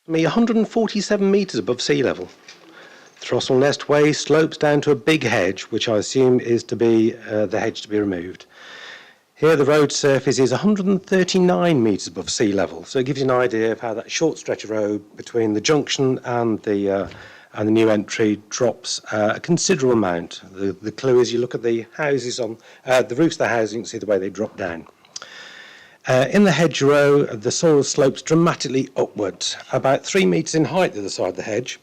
Me 147 metres above sea level. Throstle Nest Way slopes down to a big hedge, which I assume is to be the hedge to be removed. Here the road surface is 139 metres above sea level, so it gives you an idea of how that short stretch of road between the junction and the new entry drops a considerable amount. The clue is you look at the houses on the roofs of the housing, you can see the way they drop down. In the hedgerow, the soil slopes dramatically upwards, about 3 metres in height the other side of the hedge.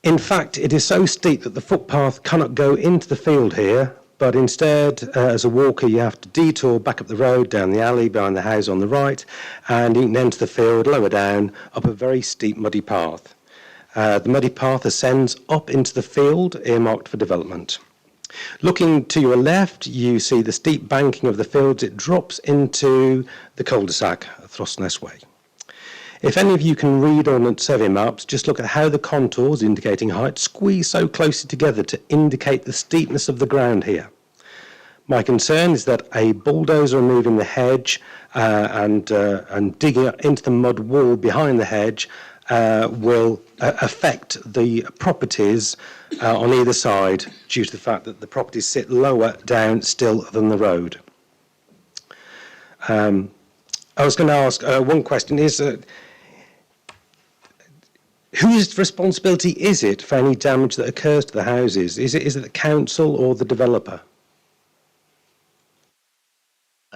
In fact, it is so steep that the footpath cannot go into the field here, but instead, as a walker, you have to detour back up the road, down the alley, behind the house on the right, and you can enter the field lower down, up a very steep muddy path. The muddy path ascends up into the field, earmarked for development. Looking to your left, you see the steep banking of the fields. It drops into the cul-de-sac, Throstle Nest Way. If any of you can read on survey maps, just look at how the contours, indicating height, squeeze so closely together to indicate the steepness of the ground here. My concern is that a bulldozer removing the hedge and digging into the mud wall behind the hedge will affect the properties on either side due to the fact that the properties sit lower down still than the road. I was going to ask one question is whose responsibility is it for any damage that occurs to the houses? Is it the council or the developer?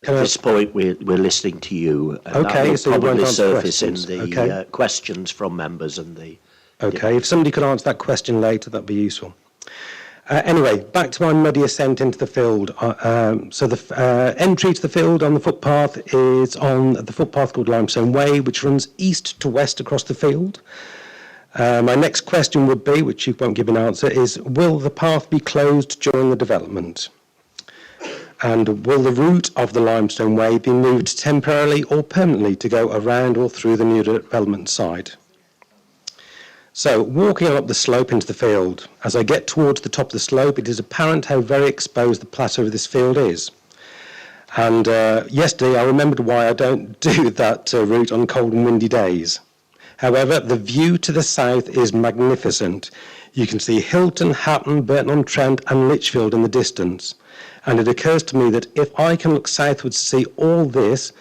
At this point, we're listening to you. And okay, that will so probably you won't surface in questions. the questions from members and the. Okay, if somebody could answer that question later, that'd be useful. Anyway, back to my muddy ascent into the field. So the entry to the field on the footpath is on the footpath called Limestone Way, which runs east to west across the field. My next question would be, which you won't give an answer, is will the path be closed during the development? And will the route of the Limestone Way be moved temporarily or permanently to go around or through the new development site? So, walking up the slope into the field, as I get towards the top of the slope, it is apparent how very exposed the plateau of this field is. And yesterday I remembered why I don't do that route on cold and windy days. However, the view to the south is magnificent. You can see Hilton, Hatton, Burton-on-Trent and Lichfield in the distance. And it occurs to me that if I can look southwards to see all this,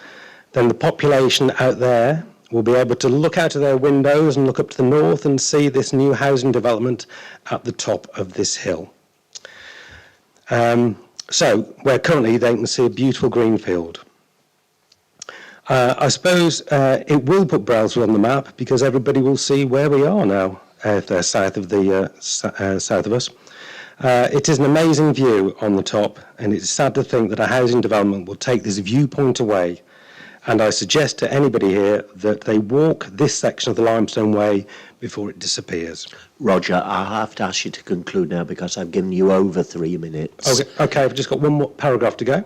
then the population out there will be able to look out of their windows and look up to the north and see this new housing development at the top of this hill. So, where currently they can see a beautiful green field. I suppose it will put Brailsford on the map because everybody will see where we are now if they're south of us. It is an amazing view on the top, and it's sad to think that a housing development will take this viewpoint away. And I suggest to anybody here that they walk this section of the Limestone Way before it disappears. Roger, I have to ask you to conclude now because I've given you over 3 minutes. Okay, I've just got one more paragraph to go.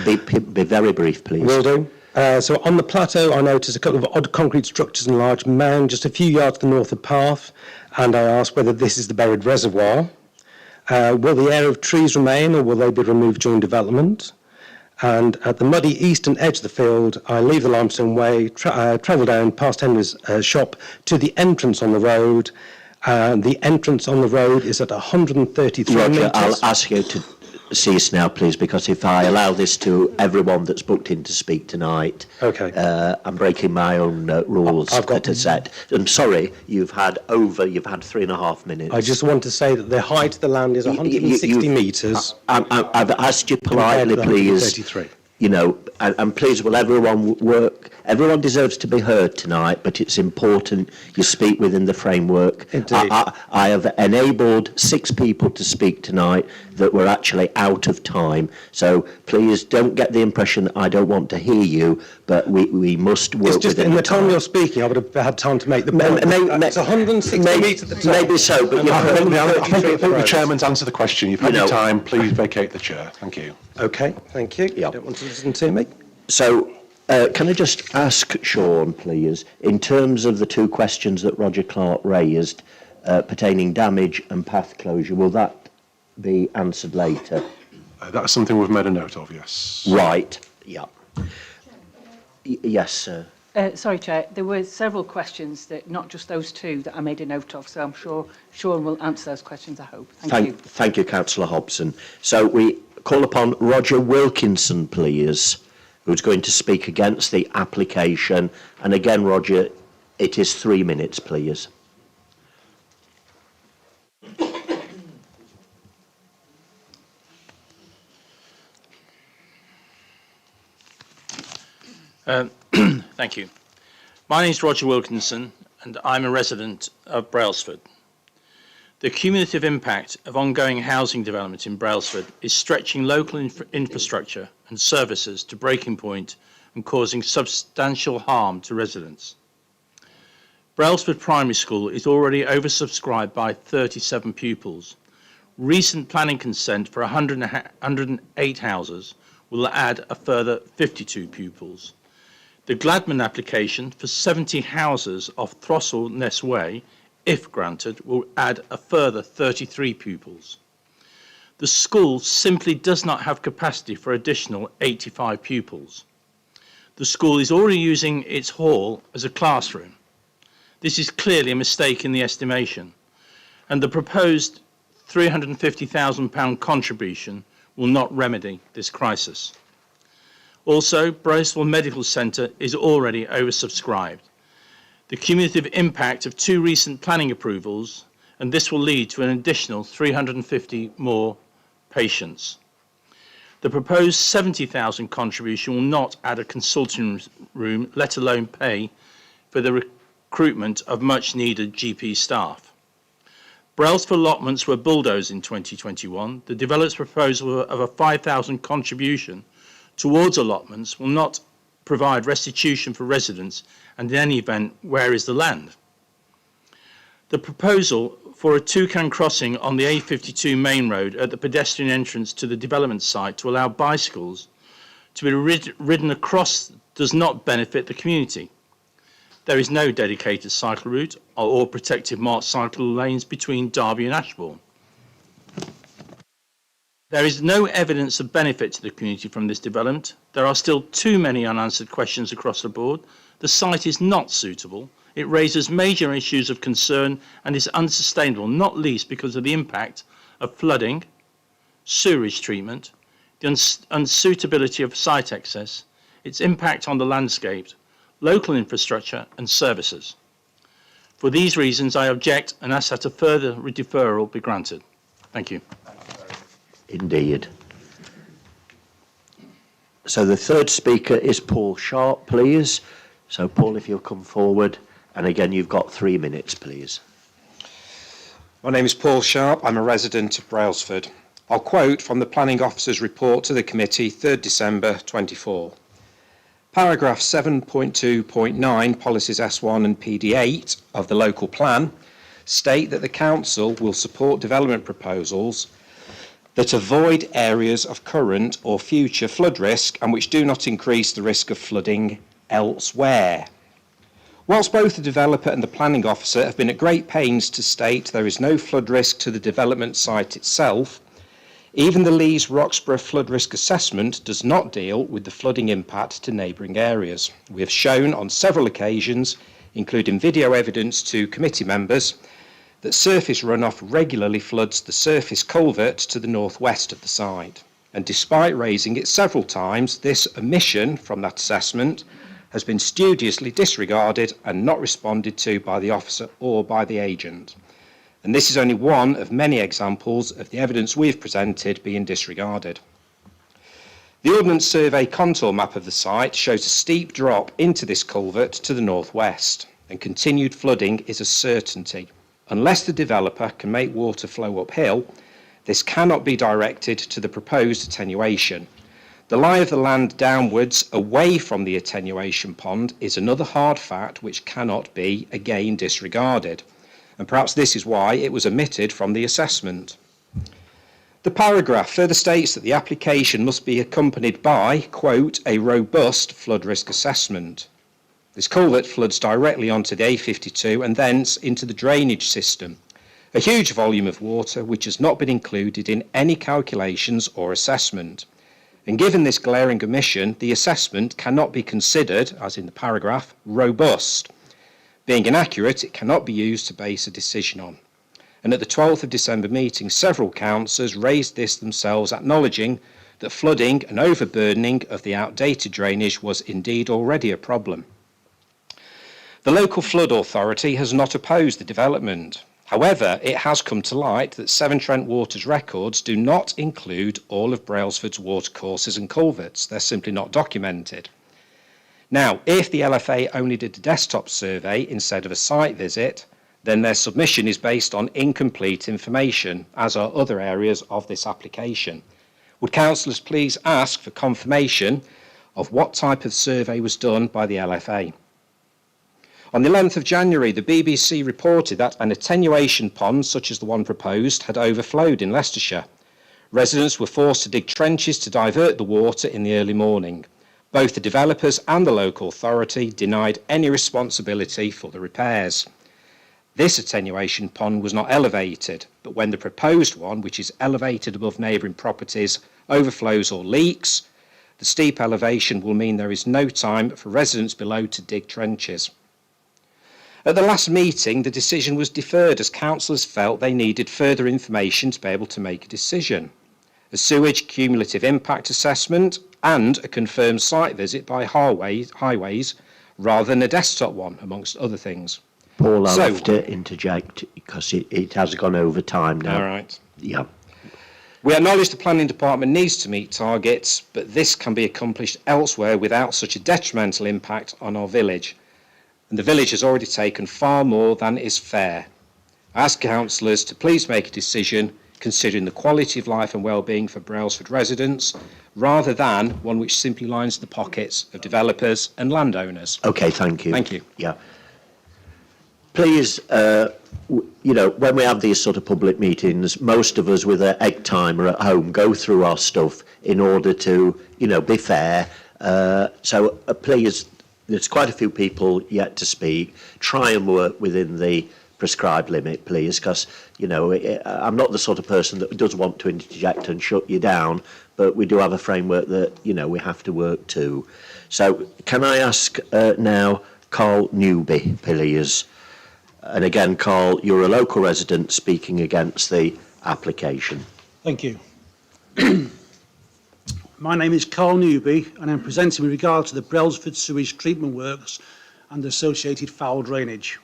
Be very brief, please. Will do. So on the plateau, I noticed a couple of odd concrete structures and a large mound just a few yards to the north of the path, and I asked whether this is the buried reservoir. Will the area of trees remain, or will they be removed during development? And at the muddy eastern edge of the field, I leave the Limestone Way, travel down past Henry's shop to the entrance on the road. The entrance on the road is at 133 Roger, metres. I'll ask you to cease now, please, because if I allow this to everyone that's booked in to speak tonight, okay. I'm breaking my own rules that are set. I'm sorry, you've had 3.5 minutes. I just want to say that the height of the land is 160 metres. I've asked you politely, please. 33. You know, and please, will everyone work? Everyone deserves to be heard tonight, but it's important you speak within the framework. Indeed. I have enabled 6 people to speak tonight that were actually out of time. So please don't get the impression that I don't want to hear you, but we must work. It's just in the time you're speaking, I would have had time to make the point. It's 160 metres at the top. Maybe so, but I think the chairman's answered the question. You've had your time. Please vacate the chair. Thank you. Okay, thank you. You don't want to listen to me? So, can I just ask Sean, please, in terms of the 2 questions that Roger Clark raised pertaining damage and path closure, will that be answered later? That's something we've made a note of, yes. Right, yeah. Yes, sir. Sorry, Chair. There were several questions, that not just those two, that I made a note of. So I'm sure Sean will answer those questions, I hope. Thank you. Thank you, Councillor Hobson. So we call upon Roger Wilkinson, please, who's going to speak against the application. And again, Roger, it is 3 minutes, please. Thank you. My name is Roger Wilkinson, and I'm a resident of Brailsford. The cumulative impact of ongoing housing development in Brailsford is stretching local infrastructure and services to breaking point and causing substantial harm to residents. Brailsford Primary School is already oversubscribed by 37 pupils. Recent planning consent for 108 houses will add a further 52 pupils. The Gladman application for 70 houses off Throstle Nest Way, if granted, will add a further 33 pupils. The school simply does not have capacity for additional 85 pupils. The school is already using its hall as a classroom. This is clearly a mistake in the estimation, and the proposed £350,000 contribution will not remedy this crisis. Also, Brailsford Medical Centre is already oversubscribed. The cumulative impact of 2 recent planning approvals, and this will lead to an additional 350 more patients. The proposed £70,000 contribution will not add a consulting room, let alone pay for the recruitment of much needed GP staff. Brailsford allotments were bulldozed in 2021. The developer's proposal of a £5,000 contribution towards allotments will not provide restitution for residents, and in any event, where is the land? The proposal for a toucan crossing on the A52 main road at the pedestrian entrance to the development site to allow bicycles to be ridden across does not benefit the community. There is no dedicated cycle route or protected marked cycle lanes between Derby and Ashbourne. There is no evidence of benefit to the community from this development. There are still too many unanswered questions across the board. The site is not suitable. It raises major issues of concern and is unsustainable, not least because of the impact of flooding, sewerage treatment, the unsuitability of site access, its impact on the landscape, local infrastructure and services. For these reasons, I object and ask that a further deferral be granted. Thank you. Indeed. So the third speaker is Paul Sharp, please. So Paul, if you'll come forward, and again, you've got 3 minutes, please. My name is Paul Sharp. I'm a resident of Brailsford. I'll quote from the Planning Officer's report to the committee, 3rd December 24. Paragraph 7.2.9, policies S1 and PD8 of the local plan state that the council will support development proposals that avoid areas of current or future flood risk and which do not increase the risk of flooding elsewhere. Whilst both the developer and the planning officer have been at great pains to state there is no flood risk to the development site itself, even the Lees Roxburgh flood risk assessment does not deal with the flooding impact to neighbouring areas. We have shown on several occasions, including video evidence to committee members, that surface runoff regularly floods the surface culvert to the northwest of the site. And despite raising it several times, this omission from that assessment has been studiously disregarded and not responded to by the officer or by the agent. And this is only one of many examples of the evidence we've presented being disregarded. The Ordnance Survey contour map of the site shows a steep drop into this culvert to the northwest, and continued flooding is a certainty. Unless the developer can make water flow uphill, this cannot be directed to the proposed attenuation. The lie of the land downwards away from the attenuation pond is another hard fact which cannot be again disregarded, and perhaps this is why it was omitted from the assessment. The paragraph further states that the application must be accompanied by, quote, a robust flood risk assessment. This culvert floods directly onto the A52 and thence into the drainage system, a huge volume of water which has not been included in any calculations or assessment. And given this glaring omission, the assessment cannot be considered, as in the paragraph, robust. Being inaccurate, it cannot be used to base a decision on. And at the 12th of December meeting, several councillors raised this themselves, acknowledging that flooding and overburdening of the outdated drainage was indeed already a problem. The local flood authority has not opposed the development. However, it has come to light that Severn Trent Water's records do not include all of Brailsford's watercourses and culverts. They're simply not documented. Now, if the LFA only did a desktop survey instead of a site visit, then their submission is based on incomplete information, as are other areas of this application. Would councillors please ask for confirmation of what type of survey was done by the LFA? On the 11th of January, the BBC reported that an attenuation pond, such as the one proposed, had overflowed in Leicestershire. Residents were forced to dig trenches to divert the water in the early morning. Both the developers and the local authority denied any responsibility for the repairs. This attenuation pond was not elevated, but when the proposed one, which is elevated above neighbouring properties, overflows or leaks, the steep elevation will mean there is no time for residents below to dig trenches. At the last meeting, the decision was deferred as councillors felt they needed further information to be able to make a decision. A sewage cumulative impact assessment and a confirmed site visit by highways rather than a desktop one, amongst other things. Paul, I'll have to interject because it has gone over time now. All right. Yeah. We acknowledge the planning department needs to meet targets, but this can be accomplished elsewhere without such a detrimental impact on our village. And the village has already taken far more than is fair. I ask councillors to please make a decision considering the quality of life and well-being for Brailsford residents, rather than one which simply lines the pockets of developers and landowners. Okay, thank you. Thank you. Yeah. Please, when we have these sort of public meetings, most of us with an egg timer at home go through our stuff in order to, be fair. So please, there's quite a few people yet to speak. Try and work within the prescribed limit, please, because, I'm not the sort of person that does want to interject and shut you down, but we do have a framework that, we have to work to. So can I ask now Carl Newby, please? And again, Carl, you're a local resident speaking against the application. Thank you. My name is Carl Newby and I'm presenting with regard to the Brailsford sewage treatment works and associated foul drainage.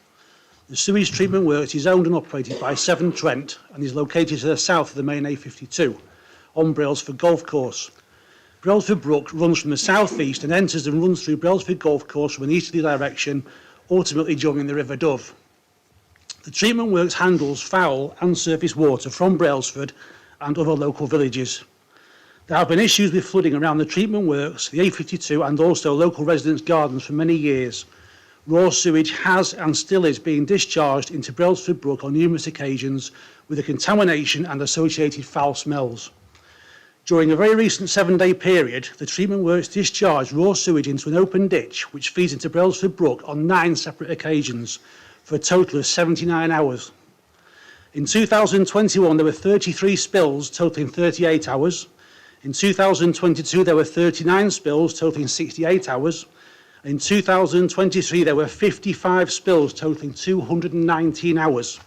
The sewage treatment works is owned and operated by Severn Trent and is located to the south of the main A52 on Brailsford Golf Course. Brailsford Brook runs from the south-east and enters and runs through Brailsford Golf Course from an easterly direction, ultimately joining the River Dove. The treatment works handles foul and surface water from Brailsford and other local villages. There have been issues with flooding around the treatment works, the A52 and also local residents' gardens for many years. Raw sewage has and still is being discharged into Brailsford Brook on numerous occasions with the contamination and associated foul smells. During a very recent 7-day period, the treatment works discharged raw sewage into an open ditch which feeds into Brailsford Brook on 9 separate occasions for a total of 79 hours. In 2021, there were 33 spills totaling 38 hours. In 2022, there were 39 spills totaling 68 hours. In 2023, there were 55 spills totaling 219 hours.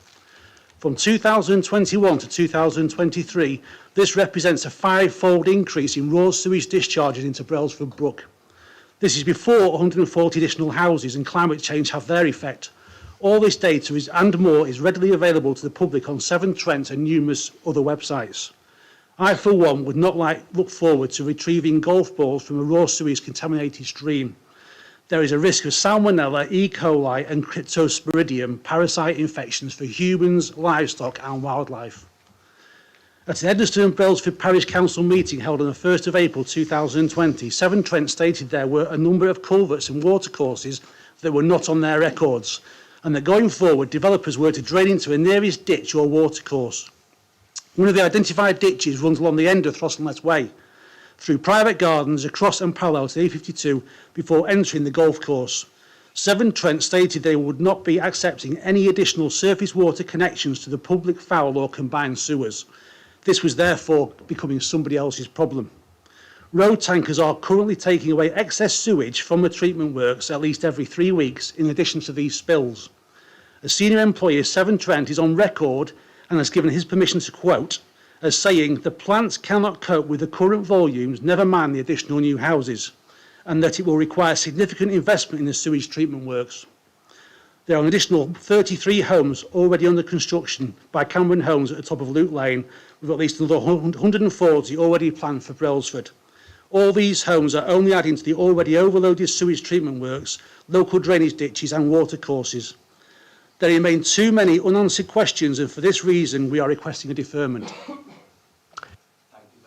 From 2021 to 2023, this represents a 5-fold increase in raw sewage discharges into Brailsford Brook. This is before 140 additional houses and climate change have their effect. All this data and more is readily available to the public on Severn Trent and numerous other websites. I, for one, would not look forward to retrieving golf balls from a raw sewage contaminated stream. There is a risk of salmonella, E. coli and cryptosporidium parasite infections for humans, livestock and wildlife. At an Ednaston and Brailsford Parish Council meeting held on the 1st of April 2020, Severn Trent stated there were a number of culverts and watercourses that were not on their records, and that going forward, developers were to drain into a nearest ditch or watercourse. One of the identified ditches runs along the end of Throstle Nest Way, through private gardens, across and parallel to the A52 before entering the golf course. Severn Trent stated they would not be accepting any additional surface water connections to the public foul or combined sewers. This was therefore becoming somebody else's problem. Road tankers are currently taking away excess sewage from the treatment works at least every 3 weeks, in addition to these spills. A senior employee of Severn Trent is on record and has given his permission to quote as saying the plants cannot cope with the current volumes, never mind the additional new houses, and that it will require significant investment in the sewage treatment works. There are an additional 33 homes already under construction by Cameron Homes at the top of Luke Lane, with at least another 140 already planned for Brailsford. All these homes are only adding to the already overloaded sewage treatment works, local drainage ditches and watercourses. There remain too many unanswered questions, and for this reason we are requesting a deferment.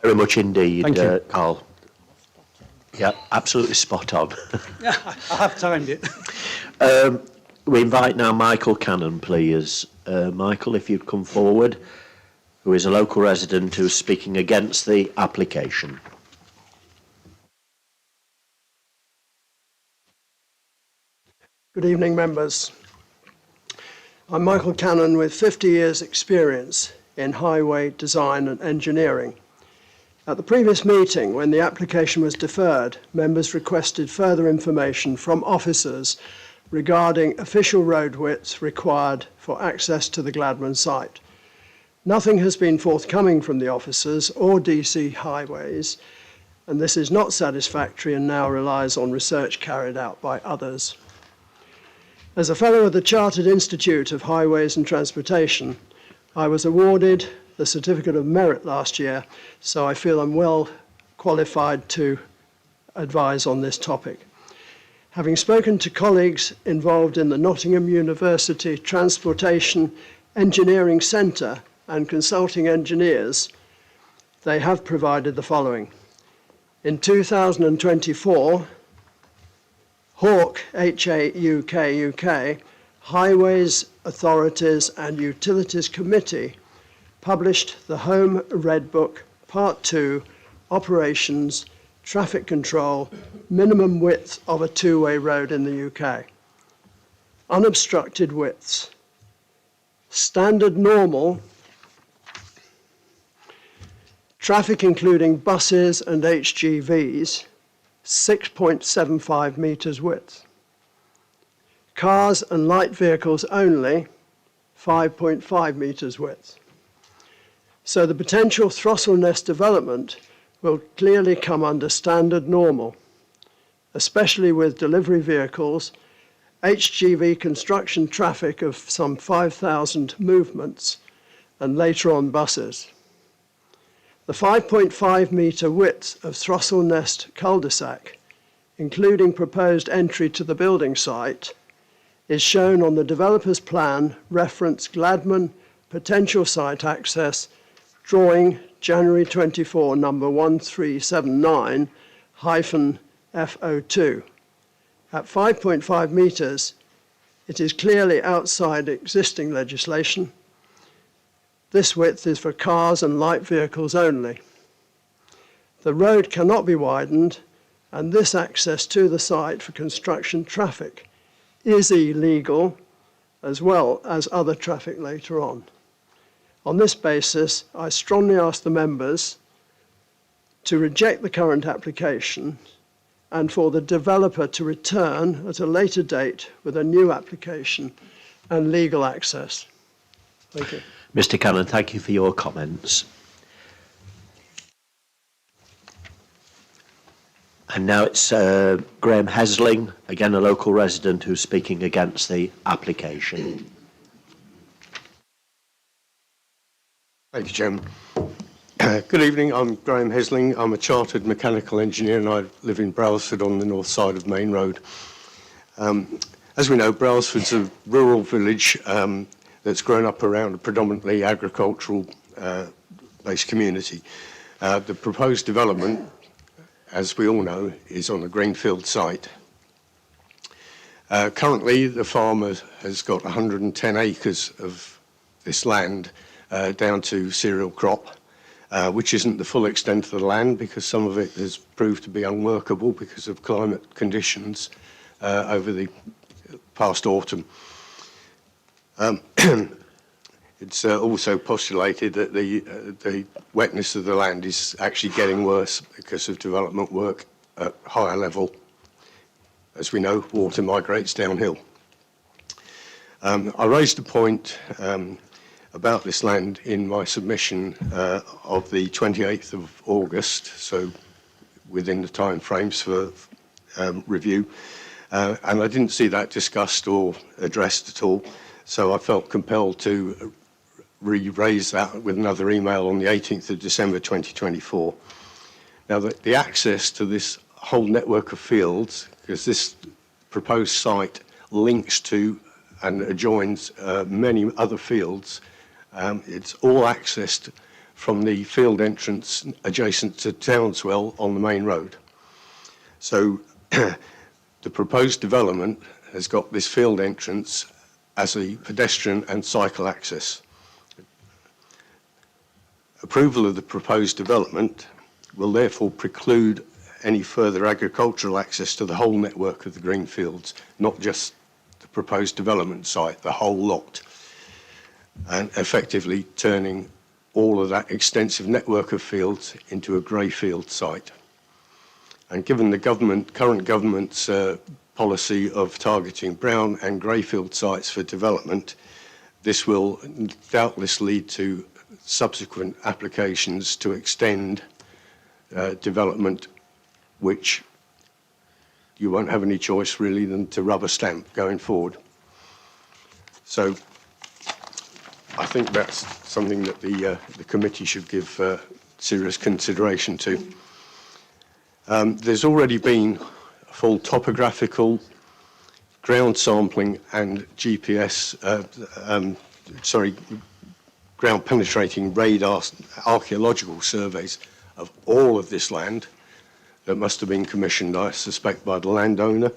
Very much indeed, Thank you. Carl. Yeah, absolutely spot on. I have timed it. We invite now Michael Cannon, please. Michael, if you'd come forward, who is a local resident who's speaking against the application. Good evening, members. I'm Michael Cannon with 50 years' experience in highway design and engineering. At the previous meeting, when the application was deferred, members requested further information from officers regarding official road widths required for access to the Gladman site. Nothing has been forthcoming from the officers or DC Highways, and this is not satisfactory and now relies on research carried out by others. As a fellow of the Chartered Institute of Highways and Transportation, I was awarded the Certificate of Merit last year, so I feel I'm well qualified to advise on this topic. Having spoken to colleagues involved in the Nottingham University Transportation Engineering Centre and consulting engineers, they have provided the following. In 2024, Hawke, H-A-U-K, Highways Authorities and Utilities Committee published the Home Red Book, Part 2, Operations, Traffic Control, Minimum Width of a Two-Way Road in the UK. Unobstructed widths. Standard normal. Traffic including buses and HGVs, 6.75 metres width. Cars and light vehicles only, 5.5 metres width. So the potential Throstle Nest development will clearly come under standard normal, especially with delivery vehicles, HGV construction traffic of some 5,000 movements, and later on buses. The 5.5 metre width of Throstle Nest cul-de-sac, including proposed entry to the building site, is shown on the developer's plan, reference Gladman potential site access, drawing January 24, number 1379-FO2. At 5.5 metres, it is clearly outside existing legislation. This width is for cars and light vehicles only. The road cannot be widened, and this access to the site for construction traffic is illegal, as well as other traffic later on. On this basis, I strongly ask the members to reject the current application and for the developer to return at a later date with a new application and legal access. Thank you. Mr. Cannon, thank you for your comments. And now it's Graham Hesling, again a local resident who's speaking against the application. Thank you, Chairman. Good evening, I'm Graham Hesling. I'm a chartered mechanical engineer and I live in Brailsford on the north side of Main Road. As we know, Brailsford's a rural village that's grown up around a predominantly agricultural based community. The proposed development, as we all know, is on a greenfield site. Currently, the farmer has got 110 acres of this land down to cereal crop, which isn't the full extent of the land because some of it has proved to be unworkable because of climate conditions over the past autumn. It's also postulated that the wetness of the land is actually getting worse because of development work at higher level. As we know, water migrates downhill. I raised a point about this land in my submission of the 28th of August, so within the time frames for review, and I didn't see that discussed or addressed at all, so I felt compelled to re-raise that with another email on the 18th of December 2024. Now, the access to this whole network of fields, because this proposed site links to and adjoins many other fields, it's all accessed from the field entrance adjacent to Townswell on the main road. So the proposed development has got this field entrance as a pedestrian and cycle access. Approval of the proposed development will therefore preclude any further agricultural access to the whole network of the green fields, not just the proposed development site, the whole lot, and effectively turning all of that extensive network of fields into a grey field site. And given the current government's policy of targeting brown and grey field sites for development, this will doubtless lead to subsequent applications to extend development, which you won't have any choice really than to rubber stamp going forward. So I think that's something that the committee should give serious consideration to. There's already been full topographical, ground sampling and GPS, ground penetrating radar archaeological surveys of all of this land that must have been commissioned, I suspect, by the landowner.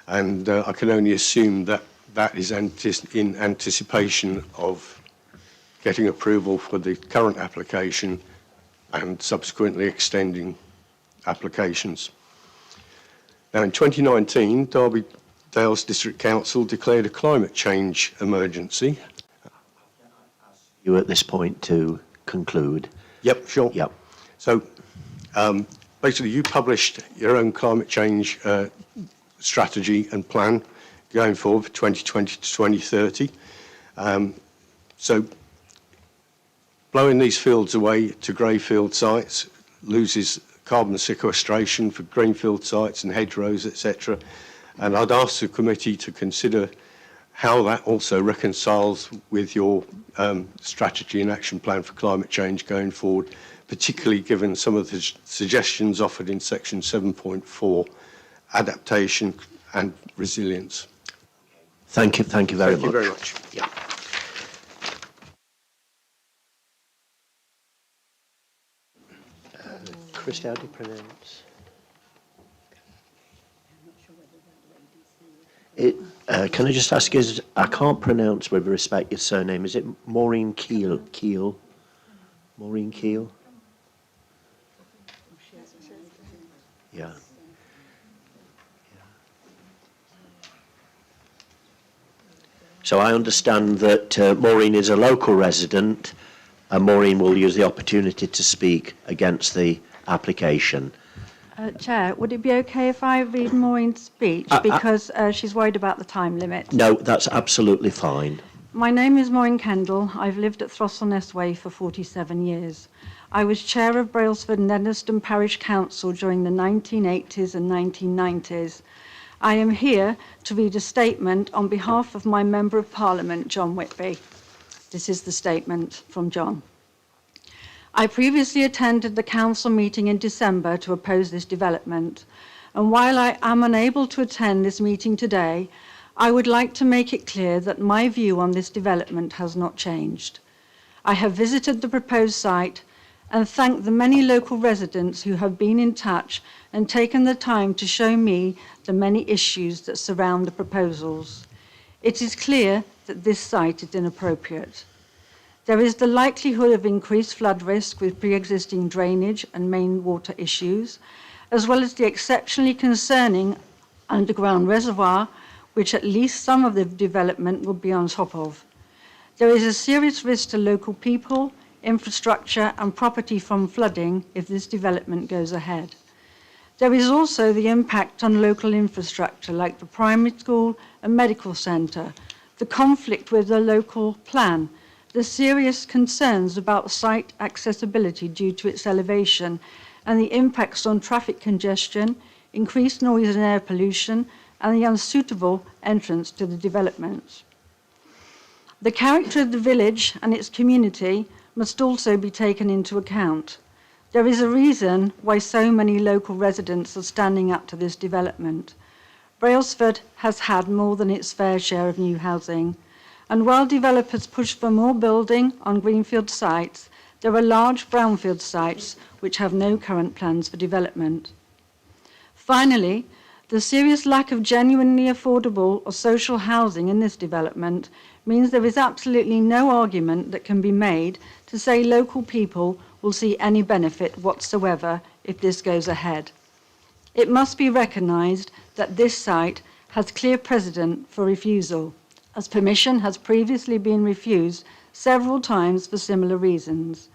And I can only assume that that is in anticipation of getting approval for the current application and subsequently extending applications. Now, in 2019, Derby Dales District Council declared a climate change emergency. You at this point to conclude. Yep, sure. Yep. So basically you published your own climate change strategy and plan going forward for 2020 to 2030. So blowing these fields away to grey field sites loses carbon sequestration for greenfield sites and hedgerows, etc. And I'd ask the committee to consider how that also reconciles with your strategy and action plan for climate change going forward, particularly given some of the suggestions offered in section 7.4, adaptation and resilience. Thank you very much. Thank you very much. Yeah. Chris, how do you pronounce? Can I just ask, I can't pronounce with respect your surname, is it Maureen Keel? Maureen Keel? Yeah. So I understand that Maureen is a local resident and Maureen will use the opportunity to speak against the application. Chair, would it be okay if I read Maureen's speech because she's worried about the time limit? No, that's absolutely fine. My name is Maureen Kendall. I've lived at Throstle Nest Way for 47 years. I was chair of Brailsford and Edniston Parish Council during the 1980s and 1990s. I am here to read a statement on behalf of my Member of Parliament, John Whitby. This is the statement from John. I previously attended the council meeting in December to oppose this development, and while I am unable to attend this meeting today, I would like to make it clear that my view on this development has not changed. I have visited the proposed site and thank the many local residents who have been in touch and taken the time to show me the many issues that surround the proposals. It is clear that this site is inappropriate. There is the likelihood of increased flood risk with pre-existing drainage and main water issues, as well as the exceptionally concerning underground reservoir, which at least some of the development will be on top of. There is a serious risk to local people, infrastructure and property from flooding if this development goes ahead. There is also the impact on local infrastructure like the primary school and medical centre, the conflict with the local plan, the serious concerns about site accessibility due to its elevation, and the impacts on traffic congestion, increased noise and air pollution, and the unsuitable entrance to the developments. The character of the village and its community must also be taken into account. There is a reason why so many local residents are standing up to this development. Brailsford has had more than its fair share of new housing, and while developers push for more building on greenfield sites, there are large brownfield sites which have no current plans for development. Finally, the serious lack of genuinely affordable or social housing in this development means there is absolutely no argument that can be made to say local people will see any benefit whatsoever if this goes ahead. It must be recognised that this site has clear precedent for refusal, as permission has previously been refused several times for similar reasons.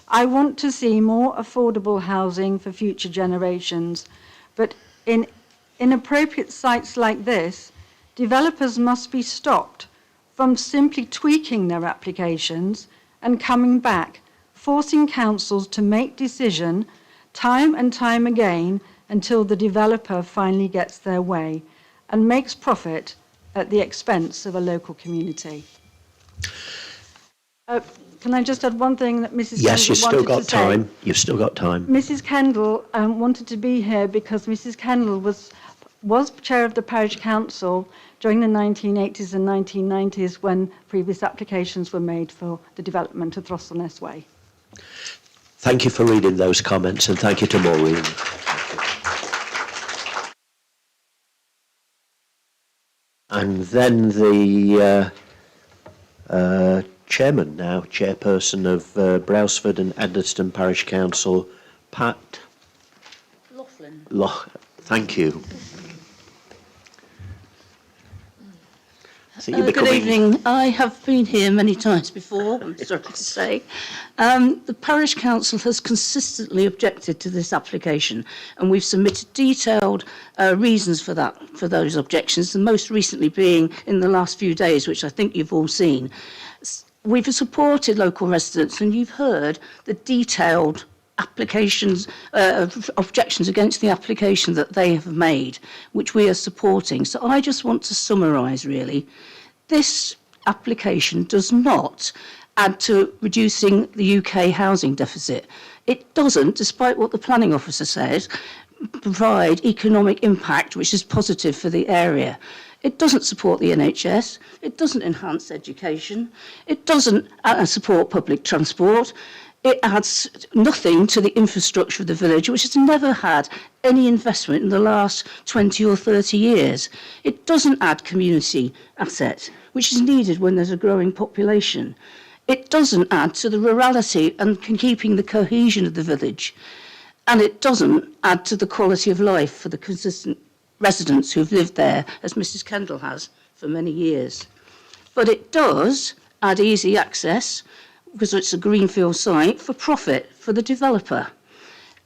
I want to see more affordable housing for future generations, but in inappropriate sites like this, developers must be stopped from simply tweaking their applications and coming back, forcing councils to make decision time and time again until the developer finally gets their way and makes profit at the expense of a local community. Can I just add one thing that Mrs. Yes, you've still got say? time. You've still got time. Mrs. Kendall wanted to be here because Mrs. Kendall was chair of the parish council during the 1980s and 1990s when previous applications were made for the development of Throstle Nest Way. Thank you for reading those comments, and thank you to Maureen. And then the chairman now, chairperson of Brailsford and Eddystone Parish Council, Pat Laughlin. Thank you. Good evening. I have been here many times before, I'm sorry to say. The Parish Council has consistently objected to this application, and we've submitted detailed reasons for those objections, and most recently being in the last few days, which I think you've all seen. We've supported local residents, and you've heard the detailed applications, objections against the application that they have made, which we are supporting. So I just want to summarise, really. This application does not add to reducing the UK housing deficit. It doesn't, despite what the planning officer says, provide economic impact which is positive for the area. It doesn't support the NHS, it doesn't enhance education, it doesn't support public transport, it adds nothing to the infrastructure of the village, which has never had any investment in the last 20 or 30 years. It doesn't add community asset, which is needed when there's a growing population. It doesn't add to the rurality and keeping the cohesion of the village. And it doesn't add to the quality of life for the consistent residents who've lived there, as Mrs. Kendall has for many years. But it does add easy access, because it's a greenfield site, for profit for the developer,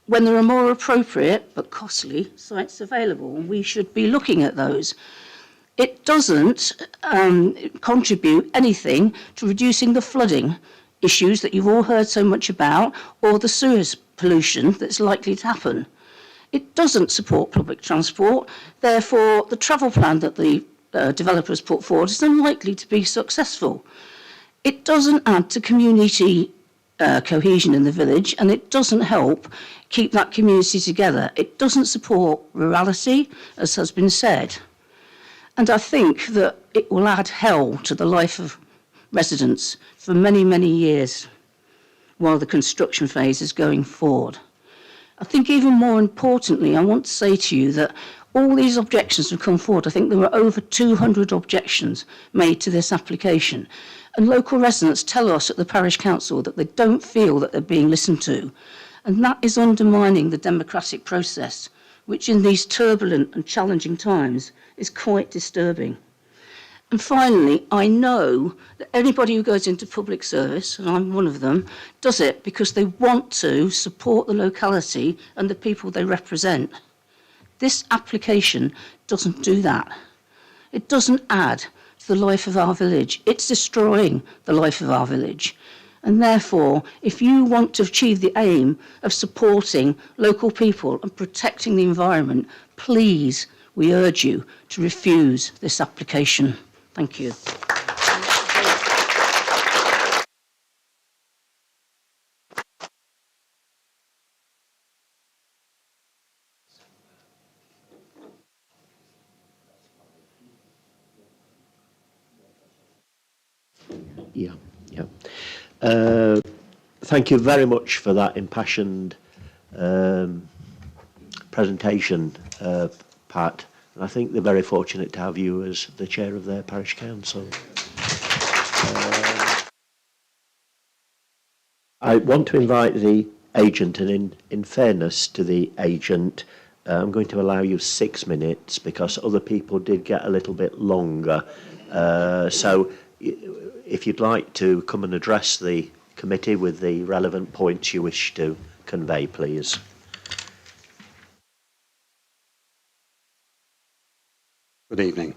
when there are more appropriate but costly sites available, and we should be looking at those. It doesn't contribute anything to reducing the flooding issues that you've all heard so much about, or the sewers pollution that's likely to happen. It doesn't support public transport, therefore the travel plan that the developers put forward is unlikely to be successful. It doesn't add to community cohesion in the village, and it doesn't help keep that community together. It doesn't support rurality, as has been said. And I think that it will add hell to the life of residents for many, many years while the construction phase is going forward. I think even more importantly, I want to say to you that all these objections have come forward. I think there were over 200 objections made to this application. And local residents tell us at the parish council that they don't feel that they're being listened to. And that is undermining the democratic process, which in these turbulent and challenging times is quite disturbing. And finally, I know that anybody who goes into public service, and I'm one of them, does it because they want to support the locality and the people they represent. This application doesn't do that. It doesn't add to the life of our village. It's destroying the life of our village. And therefore, if you want to achieve the aim of supporting local people and protecting the environment, please, we urge you to refuse this application. Thank you. Yeah. Thank you very much for that impassioned presentation, Pat. And I think they're very fortunate to have you as the chair of their parish council. I want to invite the agent, and in fairness to the agent, I'm going to allow you 6 minutes because other people did get a little bit longer. So if you'd like to come and address the committee with the relevant points you wish to convey, please. Good evening.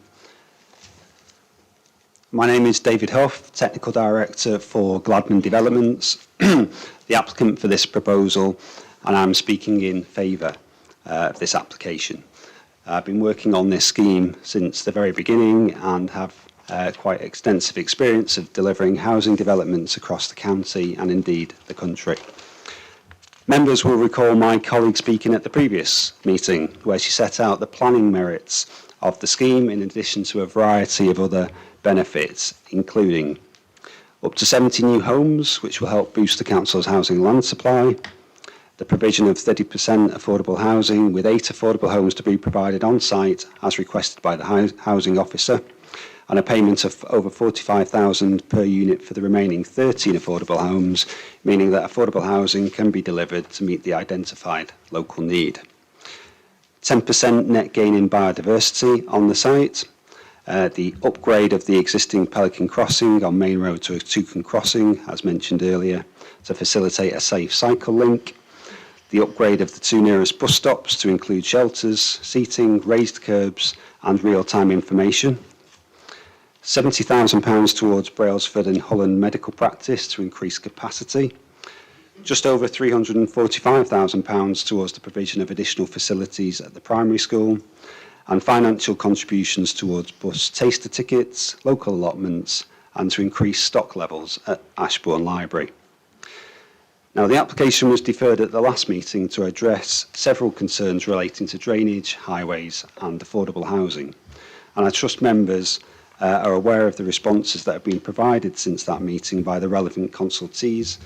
My name is David Huff, Technical Director for Gladman Developments, the applicant for this proposal, and I'm speaking in favour of this application. I've been working on this scheme since the very beginning and have quite extensive experience of delivering housing developments across the county and indeed the country. Members will recall my colleague speaking at the previous meeting where she set out the planning merits of the scheme in addition to a variety of other benefits, including up to 70 new homes, which will help boost the council's housing land supply, the provision of 30% affordable housing with 8 affordable homes to be provided on site as requested by the housing officer, and a payment of over £45,000 per unit for the remaining 13 affordable homes, meaning that affordable housing can be delivered to meet the identified local need. 10% net gain in biodiversity on the site, the upgrade of the existing Pelican Crossing on Main Road to a Toucan Crossing, as mentioned earlier, to facilitate a safe cycle link, the upgrade of the 2 nearest bus stops to include shelters, seating, raised curbs and real-time information, £70,000 towards Brailsford and Holland medical practice to increase capacity, just over £345,000 towards the provision of additional facilities at the primary school, and financial contributions towards bus taster tickets, local allotments, and to increase stock levels at Ashbourne Library. Now, the application was deferred at the last meeting to address several concerns relating to drainage, highways, and affordable housing. And I trust members are aware of the responses that have been provided since that meeting by the relevant consultees,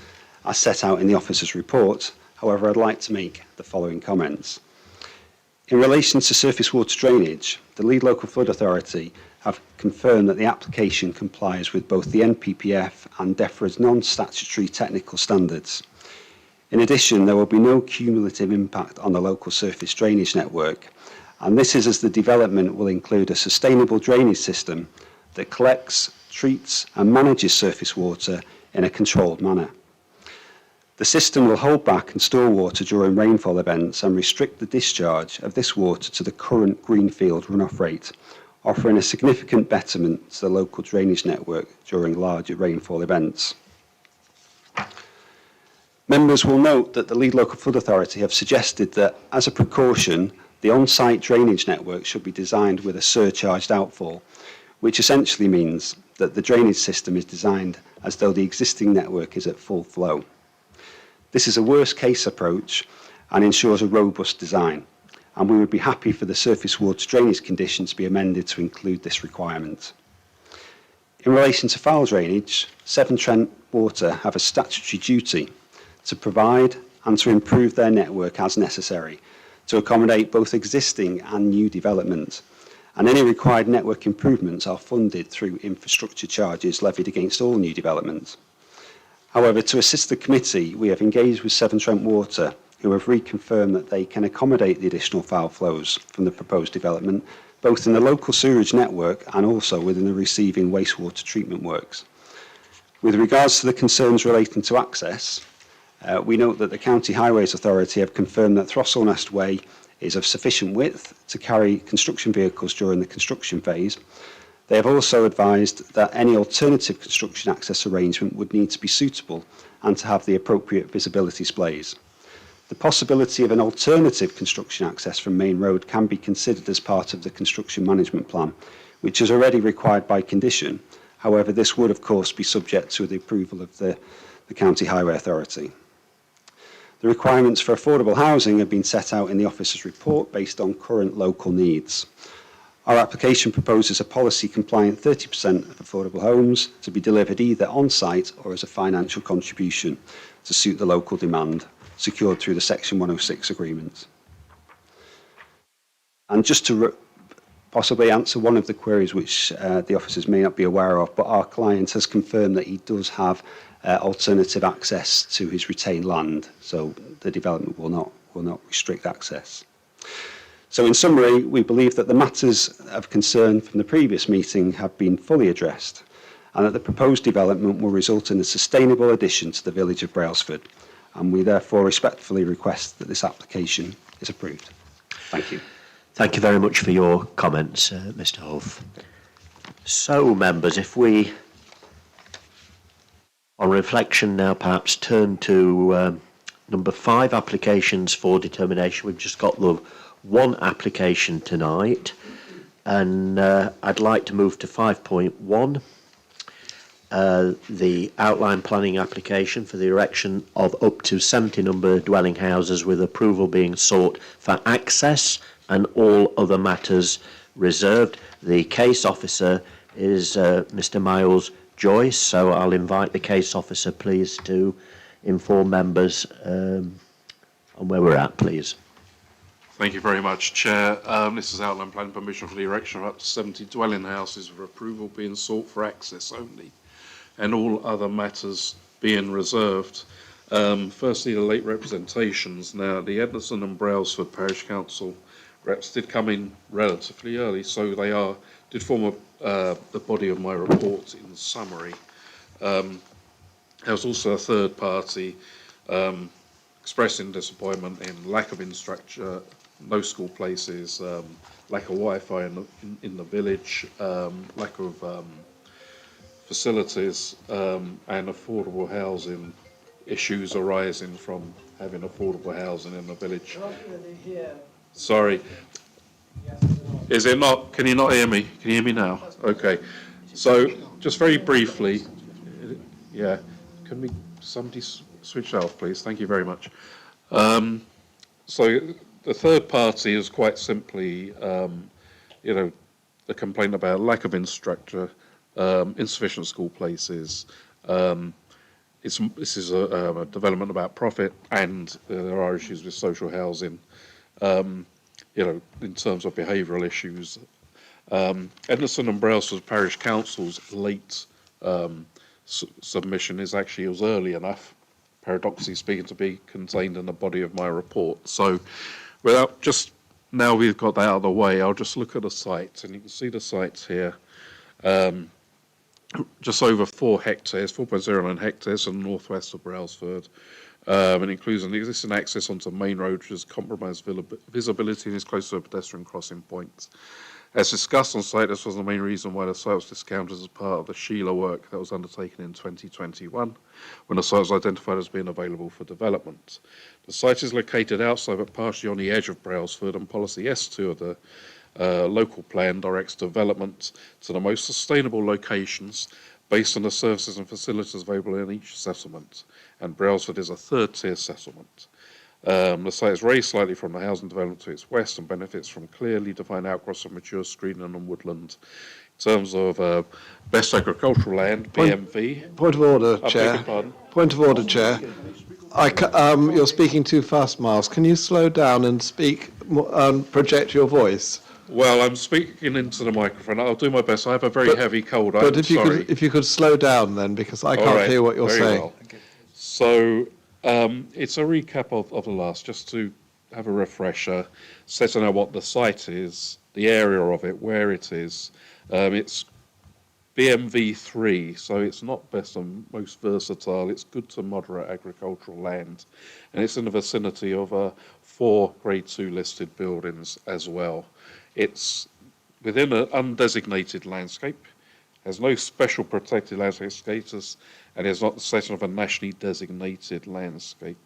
as set out in the officer's report. However, I'd like to make the following comments. In relation to surface water drainage, the lead local flood authority have confirmed that the application complies with both the NPPF and DEFRA's non-statutory technical standards. In addition, there will be no cumulative impact on the local surface drainage network, and this is as the development will include a sustainable drainage system that collects, treats and manages surface water in a controlled manner. The system will hold back and store water during rainfall events and restrict the discharge of this water to the current greenfield runoff rate, offering a significant betterment to the local drainage network during larger rainfall events. Members will note that the lead local flood authority have suggested that, as a precaution, the on-site drainage network should be designed with a surcharged outfall, which essentially means that the drainage system is designed as though the existing network is at full flow. This is a worst-case approach and ensures a robust design, and we would be happy for the surface water drainage condition to be amended to include this requirement. In relation to foul drainage, Severn Trent Water have a statutory duty to provide and to improve their network as necessary to accommodate both existing and new development, and any required network improvements are funded through infrastructure charges levied against all new developments. However, to assist the committee, we have engaged with Severn Trent Water, who have reconfirmed that they can accommodate the additional foul flows from the proposed development both in the local sewerage network and also within the receiving wastewater treatment works. With regards to the concerns relating to access, we note that the County Highways Authority have confirmed that Throstle Nest Way is of sufficient width to carry construction vehicles during the construction phase. They have also advised that any alternative construction access arrangement would need to be suitable and to have the appropriate visibility displays. The possibility of an alternative construction access from Main Road can be considered as part of the construction management plan, which is already required by condition. However, this would of course be subject to the approval of the County Highway Authority. The requirements for affordable housing have been set out in the officer's report based on current local needs. Our application proposes a policy compliant 30% of affordable homes to be delivered either on-site or as a financial contribution to suit the local demand, secured through the Section 106 agreement. And just to possibly answer one of the queries which the officers may not be aware of, but our client has confirmed that he does have alternative access to his retained land, so the development will not restrict access. So in summary, we believe that the matters of concern from the previous meeting have been fully addressed and that the proposed development will result in a sustainable addition to the village of Brailsford, and we therefore respectfully request that this application is approved. Thank you. Thank you very much for your comments, Mr. Huff. So, members, if we, on reflection now, perhaps turn to number 5, applications for determination. We've just got the one application tonight, and I'd like to move to 5.1, the outline planning application for the erection of up to 70 number dwelling houses, with approval being sought for access and all other matters reserved. The case officer is Mr. Miles Joyce, so I'll invite the case officer, please, to inform members on where we're at, please. Thank you very much, Chair. This is outline planning permission for the erection of up to 70 dwelling houses, with approval being sought for access only and all other matters being reserved. Firstly, the late representations. Now, the Edmonton and Brailsford Parish Council reps did come in relatively early, so they did form the body of my report in summary. There was also a third party expressing disappointment in lack of infrastructure, no school places, lack of Wi-Fi in the village, lack of facilities, and affordable housing issues arising from having affordable housing in the village. Sorry. Is it not? Can you not hear me? Can you hear me now? Okay. So just very briefly, yeah, can somebody switch off, please? Thank you very much. So the third party is quite simply, the complaint about lack of infrastructure, insufficient school places. This is a development about profit, and there are issues with social housing, in terms of behavioural issues. Edmonton and Brailsford Parish Council's late submission was early enough, paradoxically speaking, to be contained in the body of my report. So now we've got that out of the way, I'll just look at the sites, and you can see the sites here. Just over 4 hectares, 4.09 hectares in the northwest of Brailsford, and includes an existing access onto the main road, which has compromised visibility and is close to a pedestrian crossing point. As discussed on site, this was the main reason why the site was discounted as part of the Sheila work that was undertaken in 2021, when the site was identified as being available for development. The site is located outside but partially on the edge of Brailsford, and policy S2 of the local plan directs development to the most sustainable locations based on the services and facilities available in each settlement, and Brailsford is a third-tier settlement. The site is raised slightly from the housing development to its west and benefits from clearly defined outcross of mature screening and woodland. In terms of best agricultural land, BMV. Point of order, Chair. Point of order, Chair. You're speaking too fast, Miles. Can you slow down and speak and project your voice? Well, I'm speaking into the microphone. I'll do my best. I have a very heavy cold. But if you could slow down then, because I can't hear what you're saying. Well. So it's a recap of the last, just to have a refresher, setting out what the site is, the area of it, where it is. It's BMV3, so it's not best and most versatile. It's good to moderate agricultural land, and it's in the vicinity of 4 Grade 2 listed buildings as well. It's within an undesignated landscape, has no special protected landscape status, and is not the setting of a nationally designated landscape.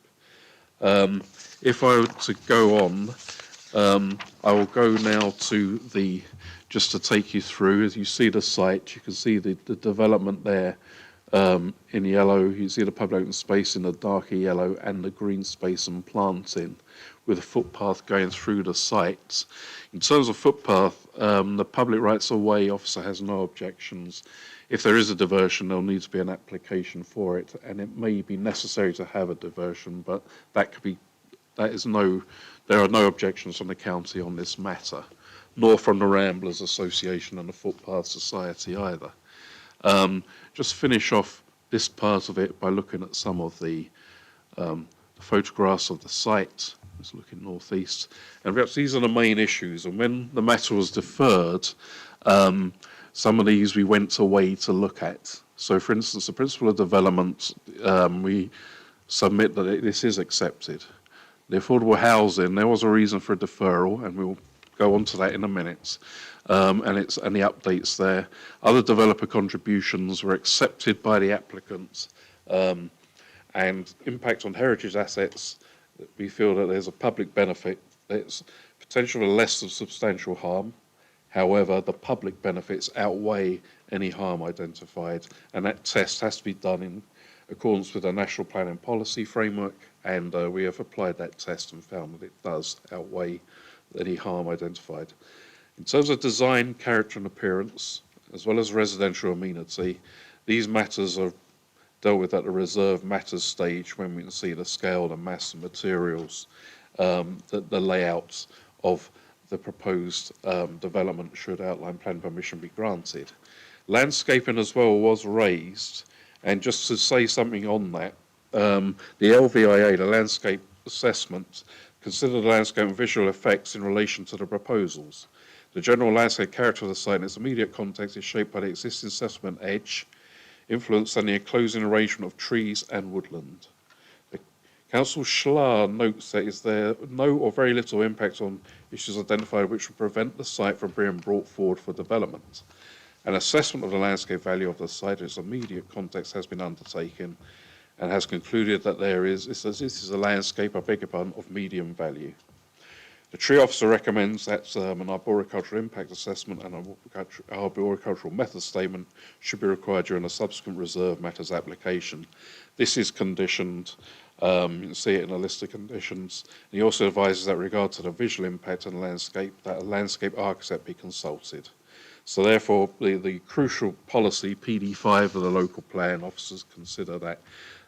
If I were to go on, I will go now to just to take you through. As you see the site, you can see the development there in yellow. You see the public open space in the darker yellow and the green space and planting with a footpath going through the site. In terms of footpath, the public rights of way officer has no objections. If there is a diversion, there'll need to be an application for it, and it may be necessary to have a diversion, but there are no objections from the county on this matter, nor from the Ramblers Association and the Footpath Society either. Just finish off this part of it by looking at some of the photographs of the site. Just looking northeast, and perhaps these are the main issues. And when the matter was deferred, some of these we went away to look at. So, for instance, the principle of development, we submit that this is accepted. The affordable housing, there was a reason for a deferral, and we'll go on to that in a minute. And the updates there. Other developer contributions were accepted by the applicants, and impact on heritage assets. We feel that there's a public benefit. There's potential for less of substantial harm. However, the public benefits outweigh any harm identified, and that test has to be done in accordance with the National Planning Policy Framework, and we have applied that test and found that it does outweigh any harm identified. In terms of design, character and appearance, as well as residential amenity, these matters are dealt with at the reserve matters stage when we can see the scale, the mass and materials, the layout of the proposed development should outline plan permission be granted. Landscaping as well was raised, and just to say something on that, the LVIA, the landscape assessment, considered the landscape and visual effects in relation to the proposals. The general landscape character of the site and its immediate context is shaped by the existing settlement edge, influence and the enclosing arrangement of trees and woodland. The Council Schlar notes that is there no or very little impact on issues identified which would prevent the site from being brought forward for development. An assessment of the landscape value of the site and its immediate context has been undertaken and has concluded that this is a landscape, I beg your pardon, of medium value. The tree officer recommends that an arboricultural impact assessment and an arboricultural method statement should be required during a subsequent reserve matters application. This is conditioned, you can see it in a list of conditions. And he also advises that with regard to the visual impact on the landscape, that a landscape architect be consulted. So therefore, the crucial policy, PD5 of the local plan officers consider that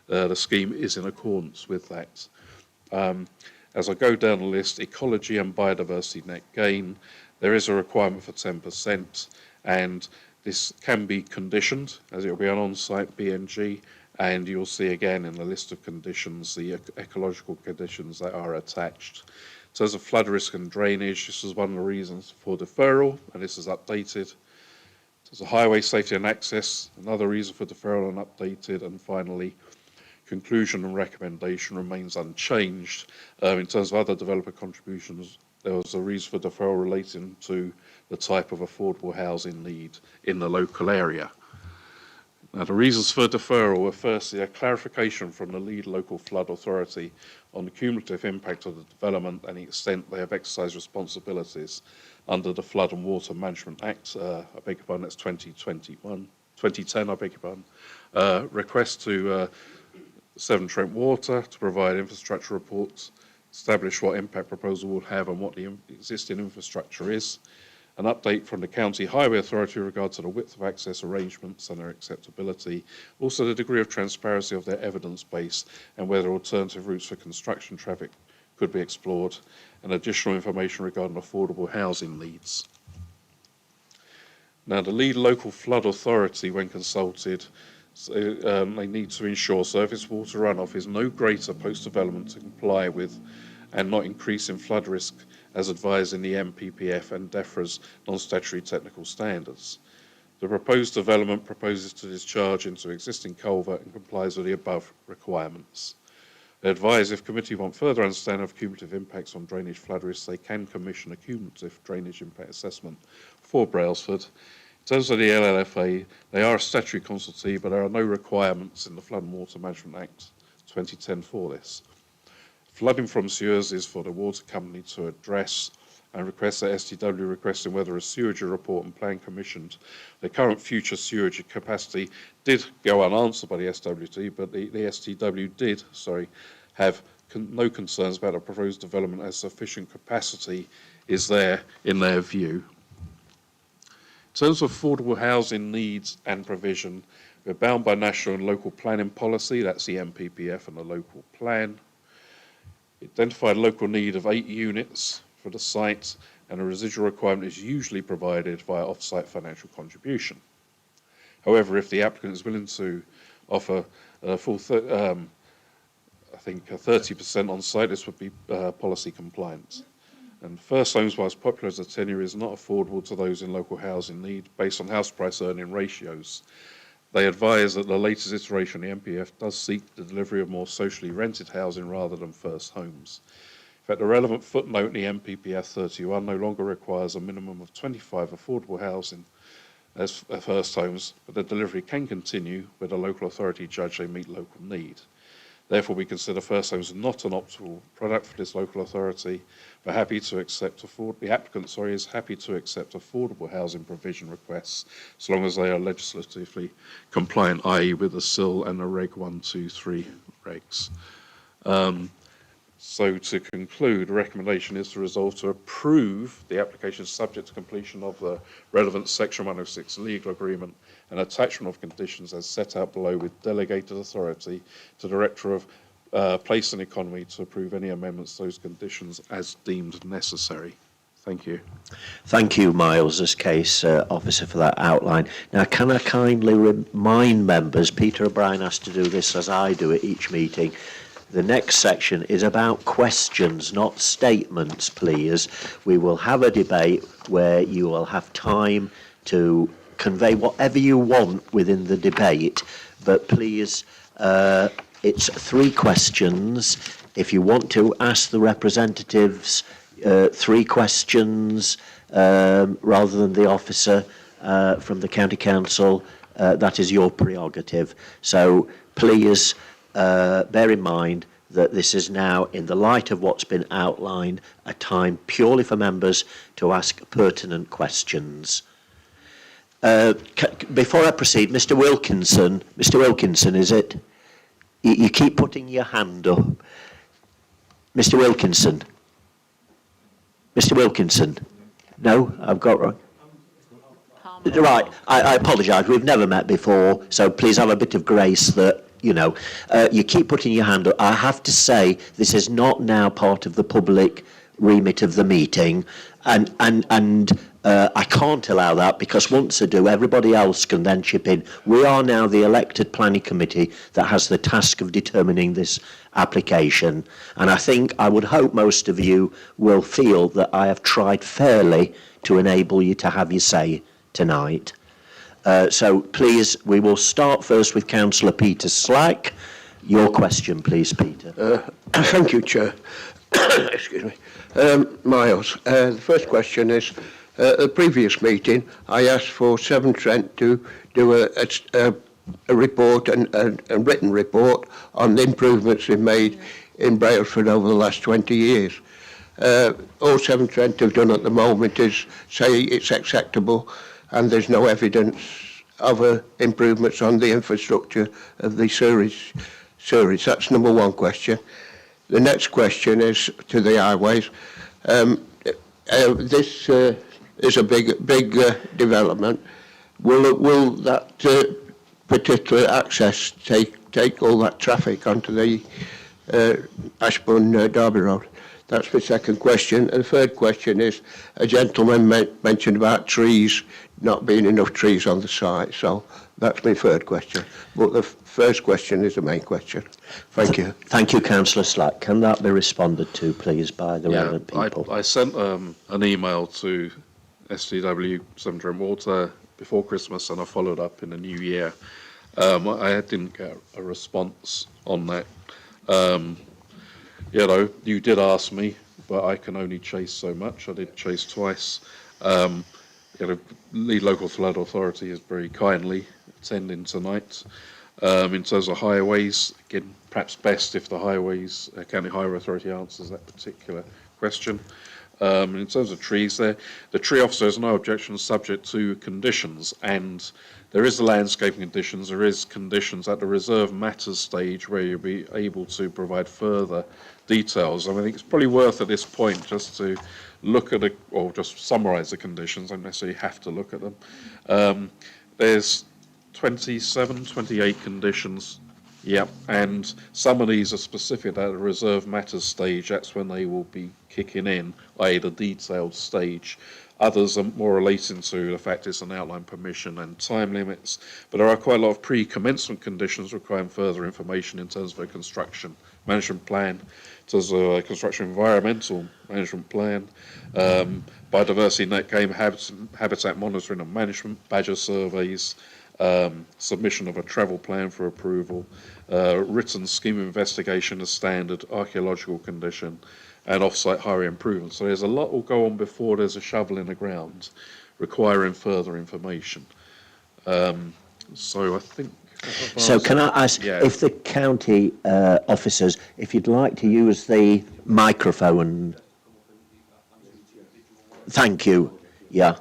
the scheme is in accordance with that. As I go down the list, ecology and biodiversity net gain, there is a requirement for 10%, and this can be conditioned, as it will be an on-site BNG, and you'll see again in the list of conditions the ecological conditions that are attached. In terms of flood risk and drainage, this is one of the reasons for deferral, and this is updated. There's a highway safety and access, another reason for deferral and updated, and finally, conclusion and recommendation remains unchanged. In terms of other developer contributions, there was a reason for deferral relating to the type of affordable housing need in the local area. Now, the reasons for deferral were firstly a clarification from the lead local flood authority on the cumulative impact of the development and the extent they have exercised responsibilities under the Flood and Water Management Act, I beg your pardon, that's 2010, I beg your pardon, request to Severn Trent Water to provide infrastructure reports, establish what impact proposal will have and what the existing infrastructure is, an update from the County Highway Authority with regard to the width of access arrangements and their acceptability, also the degree of transparency of their evidence base and whether alternative routes for construction traffic could be explored, and additional information regarding affordable housing needs. Now, the lead local flood authority, when consulted, they need to ensure surface water runoff is no greater post-development to comply with and not increase in flood risk as advised in the MPPF and DEFRA's non-statutory technical standards. The proposed development proposes to discharge into existing culvert and complies with the above requirements. They advise if committee want further understanding of cumulative impacts on drainage flood risks, they can commission a cumulative drainage impact assessment for Brailsford. In terms of the LLFA, they are a statutory consultee, but there are no requirements in the Flood and Water Management Act 2010 for this. Flooding from sewers is for the water company to address and request that STW requesting whether a sewage report and plan commissioned. The current future sewage capacity did go unanswered by the SWT, but the STW did, have no concerns about the proposed development as sufficient capacity is there in their view. In terms of affordable housing needs and provision, we're bound by national and local planning policy, that's the MPPF and the local plan. Identified local need of 8 units for the site, and a residual requirement is usually provided via off-site financial contribution. However, if the applicant is willing to offer a full, I think 30% on site, this would be policy compliant. And first homes, whilst popular as a tenure, is not affordable to those in local housing need based on house price earning ratios. They advise that the latest iteration of the MPF does seek the delivery of more socially rented housing rather than first homes. In fact, the relevant footnote in the MPPF 31 no longer requires a minimum of 25 affordable housing as first homes, but the delivery can continue where the local authority judge they meet local need. Therefore, we consider first homes not an optimal product for this local authority, but happy to accept the applicant is happy to accept affordable housing provision requests, as long as they are legislatively compliant, i.e. with the SIL and the Reg 123 regs. So to conclude, the recommendation is to resolve to approve the application subject to completion of the relevant Section 106 legal agreement and attachment of conditions as set out below, with delegated authority to the Director of Place and Economy to approve any amendments to those conditions as deemed necessary. Thank you. Thank you, Miles, as case officer, for that outline. Now, can I kindly remind members, Peter O'Brien has to do this as I do at each meeting. The next section is about questions, not statements, please. We will have a debate where you will have time to convey whatever you want within the debate, but please, it's 3 questions. If you want to ask the representatives 3 questions rather than the officer from the County Council, that is your prerogative. So please bear in mind that this is now, in the light of what's been outlined, a time purely for members to ask pertinent questions. Before I proceed, Mr. Wilkinson, is it? You keep putting your hand up. Mr. Wilkinson. No, I've got right. Right, I apologise, we've never met before, so please have a bit of grace that, you know, you keep putting your hand up. I have to say, this is not now part of the public remit of the meeting, and I can't allow that, because once I do, everybody else can then chip in. We are now the elected planning committee that has the task of determining this application, and I would hope most of you will feel that I have tried fairly to enable you to have your say tonight. So please, we will start first with Councillor Peter Slack. Your question, please, Peter. Thank you, Chair. Excuse me. Miles, the first question is, at the previous meeting, I asked for Severn Trent to do a report, a written report on the improvements we've made in Brailsford over the last 20 years. All Severn Trent have done at the moment is say it's acceptable, and there's no evidence of improvements on the infrastructure of the sewerage. That's number one question. The next question is to the highways. This is a big development. Will that particular access take all that traffic onto the Ashbourne Derby Road? That's my second question. And the third question is, a gentleman mentioned about trees, not being enough trees on the site. So That's my third question. But the first question is the main question. Thank you. Thank you, Councillor Slack. Can that be responded to, please, by the relevant people? I sent an email to STW Severn Trent Water before Christmas, and I followed up in the new year. I didn't get a response on that. You know, you did ask me, but I can only chase so much. I did chase twice. You know, the local flood authority is very kindly attending tonight. In terms of highways, again, perhaps best if the highways, County Highway Authority answers that particular question. In terms of trees there, the tree officer has no objections subject to conditions, and there is the landscaping conditions, there is conditions at the reserve matters stage where you'll be able to provide further details. I mean, it's probably worth at this point just to look at or just summarise the conditions. I don't necessarily have to look at them. There's 27, 28 conditions. Yep, and some of these are specific at the reserve matters stage. That's when they will be kicking in, i.e. the detailed stage. Others are more relating to the fact it's an outline permission and time limits, but there are quite a lot of pre-commencement conditions requiring further information in terms of a construction management plan, in terms of a construction environmental management plan, biodiversity net game habitat monitoring and management, badger surveys, submission of a travel plan for approval, written scheme investigation as standard, archaeological condition, and off-site highway improvements. So there's a lot will go on before there's a shovel in the ground, requiring further information. So I think... So can I ask if the county officers, if you'd like to use the microphone... Thank you. Yeah.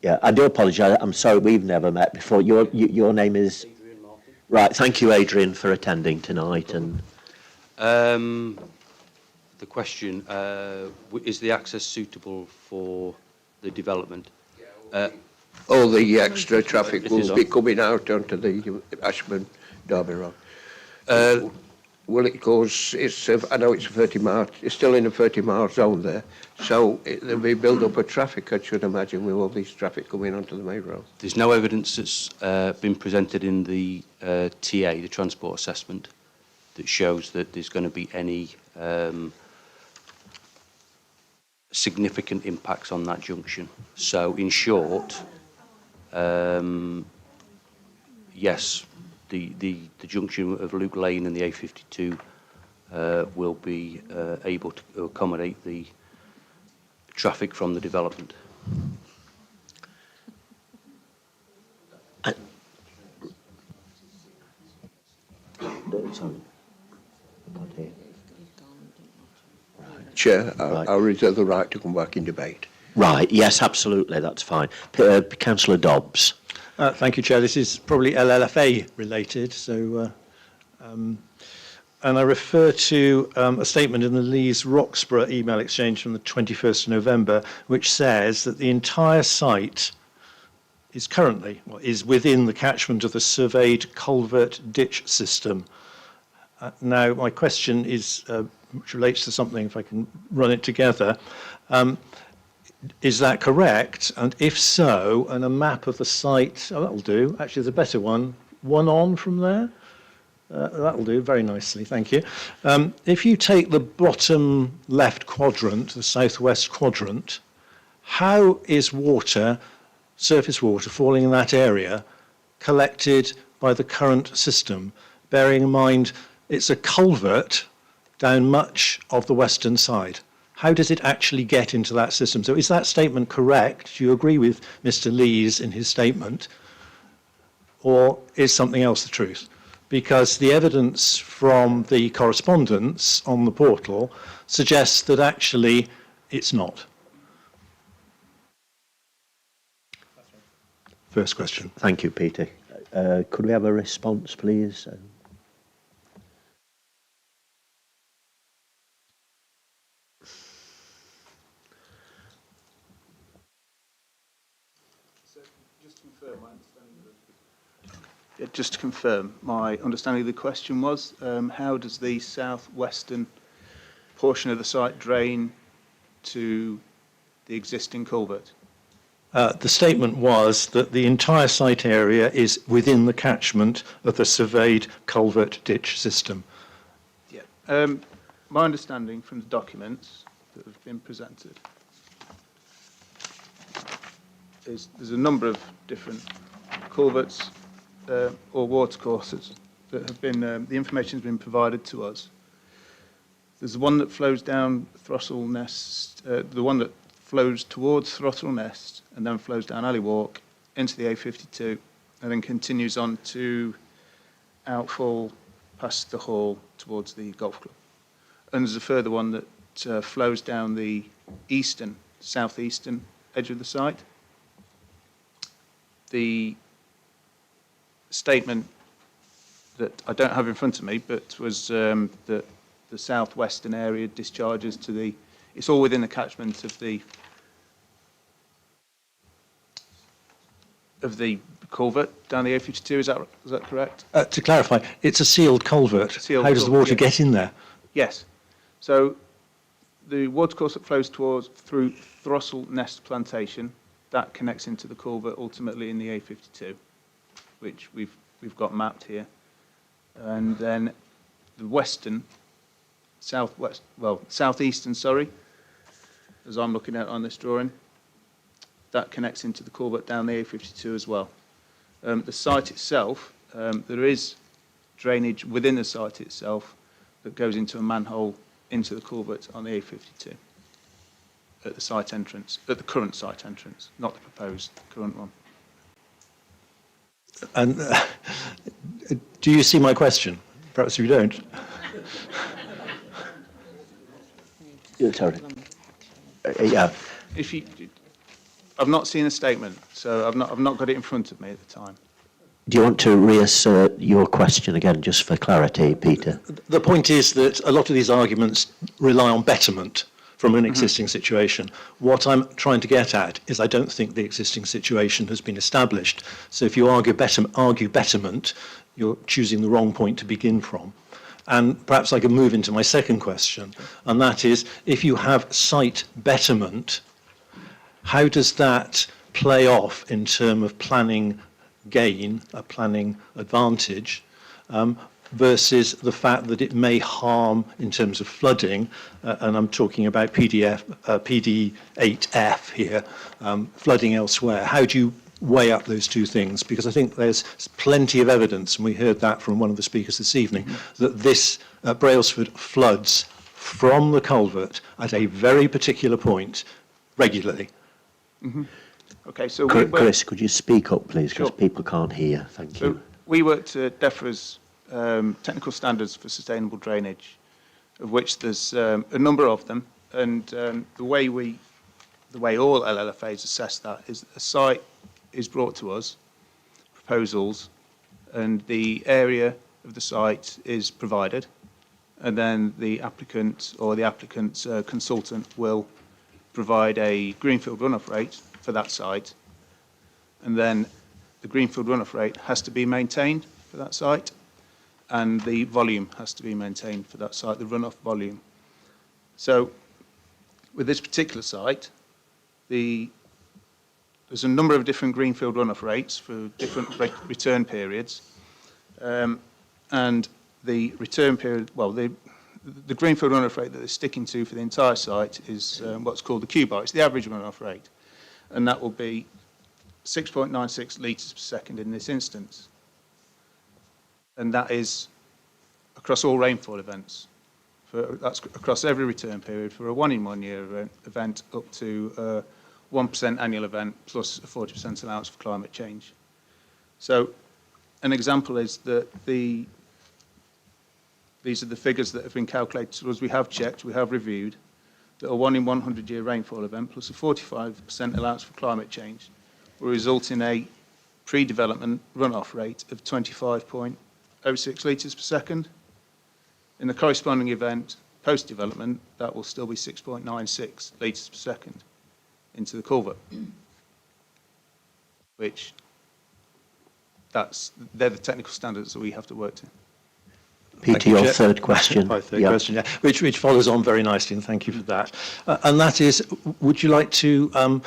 Yeah, I do apologise. I'm sorry, we've never met before. Your name is... Right, thank you, Adrian, for attending tonight. And the question, is the access suitable for the development? All the extra traffic will be coming out onto the Ashburn Derby Road. Well, it goes, I know it's a 30-mile, it's still in a 30-mile zone there, so there'll be build-up of traffic, I should imagine, with all this traffic coming onto the main road. There's no evidence that's been presented in the TA, the transport assessment, that shows that there's going to be any significant impacts on that junction. So, in short, yes, the junction of Luke Lane and the A52 will be able to accommodate the traffic from the development. Chair, I'll reserve the right to come back in debate. Right, yes, absolutely, that's fine. Councillor Dobbs. Thank you, Chair. This is probably LLFA related, so, and I refer to a statement in the Lees-Roxburgh email exchange from the 21st of November, which says that the entire site is currently, is within the catchment of the surveyed culvert ditch system. Now, my question is, which relates to something, if I can run it together, is that correct? And if so, and a map of the site, oh, that'll do. Actually, there's a better one. One on from there. That'll do very nicely, thank you. If you take the bottom left quadrant, the southwest quadrant, how is water, surface water, falling in that area collected by the current system? Bearing in mind it's a culvert down much of the western side. How does it actually get into that system? So is that statement correct? Do you agree with Mr. Lees in his statement? Or is something else the truth? Because the evidence from the correspondence on the portal suggests that actually it's not. First question. Thank you, Peter. Could we have a response, please? Just to confirm, my understanding of the question was, how does the southwestern portion of the site drain to the existing culvert? The statement was that the entire site area is within the catchment of the surveyed culvert ditch system. Yeah. My understanding from the documents that have been presented is there's a number of different culverts or watercourses that have been, the information has been provided to us. There's the one that flows down Throstle Nest, the one that flows towards Throstle Nest and then flows down Alley Walk into the A52 and then continues on to outfall past the hall towards the golf club. And there's a further one that flows down the southeastern edge of the site. The statement that I don't have in front of me, but was that the southwestern area discharges to the, it's all within the catchment of the culvert down the A52, is that correct? To clarify, it's a sealed culvert. How does the water get in there? Yes. So the watercourse that flows through Throstle Nest Plantation, that connects into the culvert ultimately in the A52, which we've got mapped here. And then the southeastern, as I'm looking at on this drawing, that connects into the culvert down the A52 as well. The site itself, there is drainage within the site itself that goes into a manhole into the culvert on the A52 at the site entrance, at the current site entrance, not the proposed current one. And do you see my question? Perhaps you don't. Sorry. Yeah. I've not seen a statement, so I've not got it in front of me at the time. Do you want to reassert your question again, just for clarity, Peter? The point is that a lot of these arguments rely on betterment from an existing situation. What I'm trying to get at is I don't think the existing situation has been established. So if you argue betterment, you're choosing the wrong point to begin from. And perhaps I can move into my second question, and that is, if you have site betterment, how does that play off in terms of planning gain, a planning advantage, versus the fact that it may harm in terms of flooding, and I'm talking about PD8F here, flooding elsewhere. How do you weigh up those two things? Because I think there's plenty of evidence, and we heard that from one of the speakers this evening, that this Brailsford floods from the culvert at a very particular point regularly. Mm-hmm. Okay, so Chris, could you speak up, please, because people can't hear. Thank you. We worked at DEFRA's technical standards for sustainable drainage, of which there's a number of them, and the way all LLFAs assess that is a site is brought to us, proposals, and the area of the site is provided, and then the applicant or the applicant's consultant will provide a greenfield runoff rate for that site, and then the greenfield runoff rate has to be maintained for that site, and the volume has to be maintained for that site, the runoff volume. So with this particular site, there's a number of different greenfield runoff rates for different return periods, and the return period, well, the greenfield runoff rate that they're sticking to for the entire site is what's called the QBAR. It's the average runoff rate, and that will be 6.96 litres per second in this instance. And that is across all rainfall events. That's across every return period for a 1 in 1 year event up to 1% annual event plus a 40% allowance for climate change. So an example is that these are the figures that have been calculated to us. We have checked, we have reviewed, that a 1 in 100 year rainfall event plus a 45% allowance for climate change will result in a pre-development runoff rate of 25.06 litres per second. In the corresponding event, post-development, that will still be 6.96 litres per second into the culvert, which they're the technical standards that we have to work to. Peter, your third question. My third question, yeah, which follows on very nicely, and thank you for that. And that is, would you like to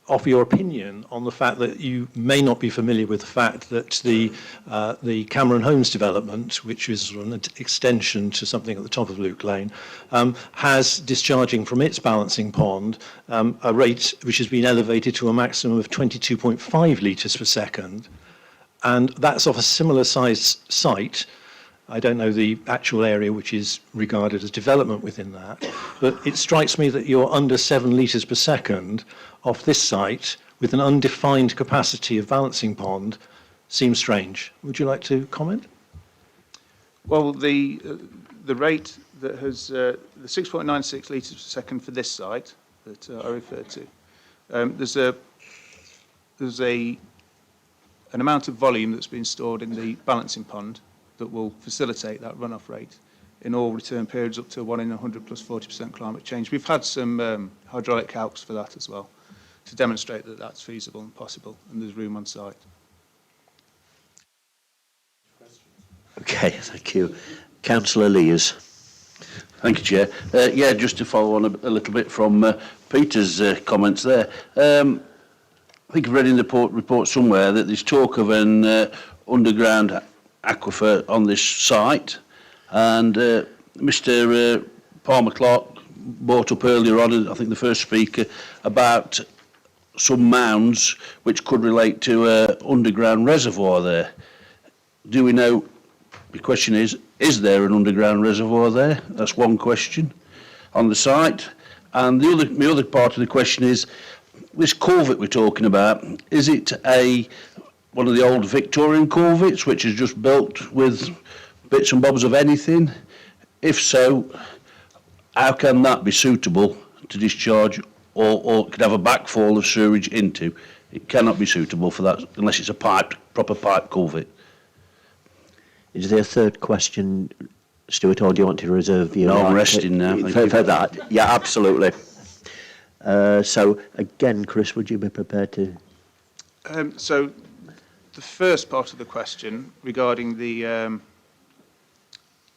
offer your opinion on the fact that you may not be familiar with the fact that the Cameron Homes development, which is an extension to something at the top of Luke Lane, has discharging from its balancing pond a rate which has been elevated to a maximum of 22.5 litres per second. And that's off a similar size site. I don't know the actual area which is regarded as development within that, but it strikes me that you're under 7 litres per second off this site with an undefined capacity of balancing pond seems strange. Would you like to comment? Well, the rate that has the 6.96 litres per second for this site that I referred to, there's an amount of volume that's been stored in the balancing pond that will facilitate that runoff rate in all return periods up to 1 in 100 plus 40% climate change. We've had some hydraulic calcs for that as well to demonstrate that that's feasible and possible, and there's room on site. Okay, thank you. Councillor Lees. Thank you, Chair. Yeah, just to follow on a little bit from Peter's comments there. I think I've read in the report somewhere that there's talk of an underground aquifer on this site, and Mr. Palmer Clark brought up earlier on, I think the first speaker, about some mounds which could relate to an underground reservoir there. Do we know? The question is there an underground reservoir there? That's one question on the site. And the other part of the question is, this culvert we're talking about, is it one of the old Victorian culverts which is just built with bits and bobs of anything? If so, how can that be suitable to discharge or could have a backfall of sewage into? It cannot be suitable for that unless it's a proper pipe culvert. Is there a third question, Stuart, or do you want to reserve your No, I'm resting now. For that? Yeah, absolutely. So, again, Chris, would you be prepared to? So, the first part of the question regarding the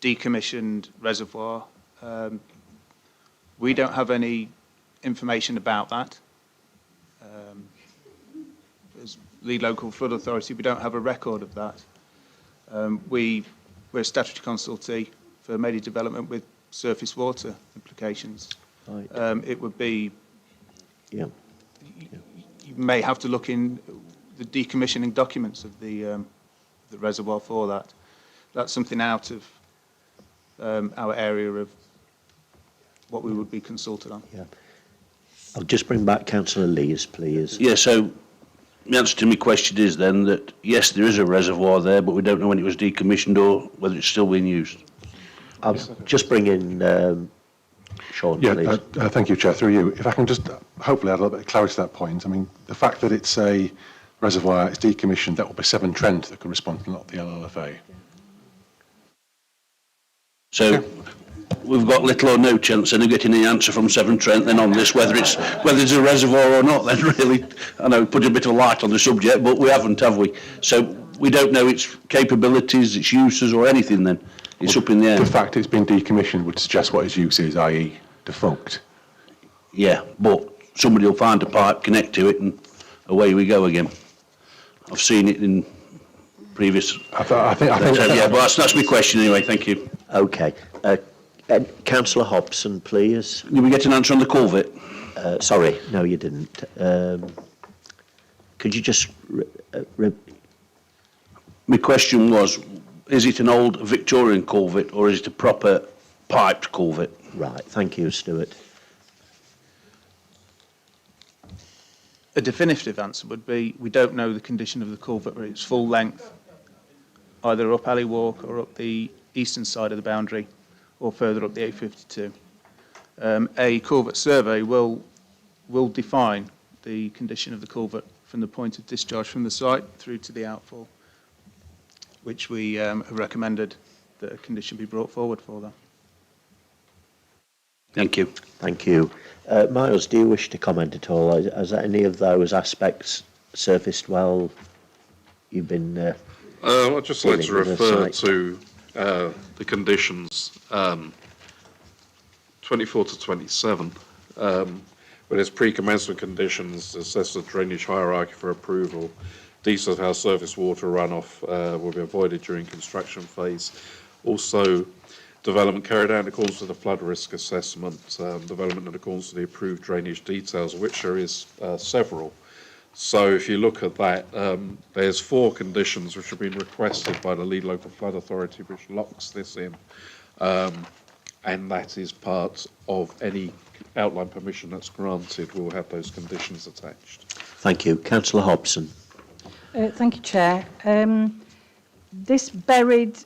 decommissioned reservoir, we don't have any information about that. As lead local flood authority, we don't have a record of that. We're a statutory consultee for major development with surface water implications. Right. It would be, you may have to look in the decommissioning documents of the reservoir for that. That's something out of our area of what we would be consulted on. Yeah. I'll just bring back Councillor Lees, please. Yeah, so the answer to my question is then that, yes, there is a reservoir there, but we don't know when it was decommissioned or whether it's still being used. I'll just bring in Sean, please. Thank you, Chair. Through you. If I can just hopefully add a little bit of clarity to that point. I mean, the fact that it's a reservoir, it's decommissioned, that will be Severn Trent that can respond to not the LLFA. So we've got little or no chance of getting an answer from Severn Trent then on this, whether it's a reservoir or not. Then really, I know, put a bit of light on the subject, but we haven't, have we? So we don't know its capabilities, its uses, or anything. Then it's up in the air. The fact it's been decommissioned would suggest what its use is, i.e., defunct. Yeah, but somebody will find a pipe, connect to it, and away we go again. I've seen it in previous. I think. Yeah, but that's my question anyway. Thank you. Okay. Councillor Hobson, please. Did we get an answer on the culvert? Sorry, no, you didn't. Could you just... My question was, is it an old Victorian culvert or is it a proper piped culvert? Right, thank you, Stuart. A definitive answer would be, we don't know the condition of the culvert at its full length, either up Alley Walk or up the eastern side of the boundary, or further up the A52. A culvert survey will define the condition of the culvert from the point of discharge from the site through to the outfall, which we have recommended that a condition be brought forward for that. Thank you. Thank you. Miles, do you wish to comment at all? Has any of those aspects surfaced while you've been... I'd just like to refer to the conditions 24 to 27, with its pre-commencement conditions, assess the drainage hierarchy for approval, details how surface water runoff will be avoided during construction phase. Also, development carried out in accordance with the flood risk assessment, development in accordance with the approved drainage details, of which there is several. So if you look at that, there's 4 conditions which have been requested by the lead local flood authority, which locks this in, and that is part of any outline permission that's granted will have those conditions attached. Thank you. Councillor Hobson. Thank you, Chair. This buried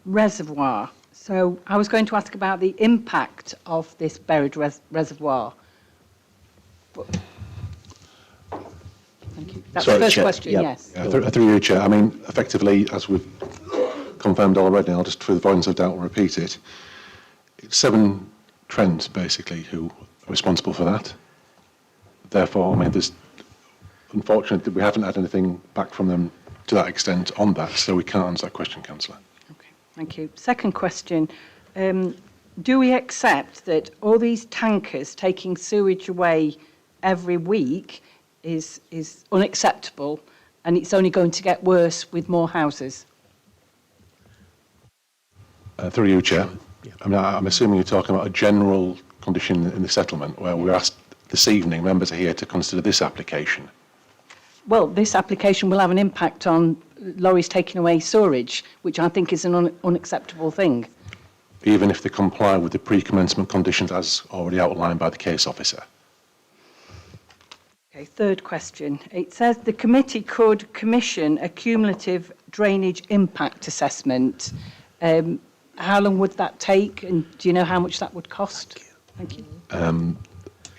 reservoir, so I was going to ask about the impact of this buried reservoir. Thank you. That's the first question, yes. Yeah, through you, Chair. I mean, effectively, as we've confirmed already, I'll just, for the avoidance of doubt, repeat it. It's Severn Trent, basically, who are responsible for that. Therefore, I mean, there's unfortunately we haven't had anything back from them to that extent on that, so we can't answer that question, Councillor. Okay, thank you. Second question. Do we accept that all these tankers taking sewage away every week is unacceptable, and it's only going to get worse with more houses? Through you, Chair. I mean, I'm assuming you're talking about a general condition in the settlement where we're asked this evening, members are here to consider this application. Well, this application will have an impact on lorries taking away sewage, which I think is an unacceptable thing. Even if they comply with the pre-commencement conditions as already outlined by the case officer. Okay, third question. It says the committee could commission a cumulative drainage impact assessment. How long would that take, and do you know how much that would cost? Thank you.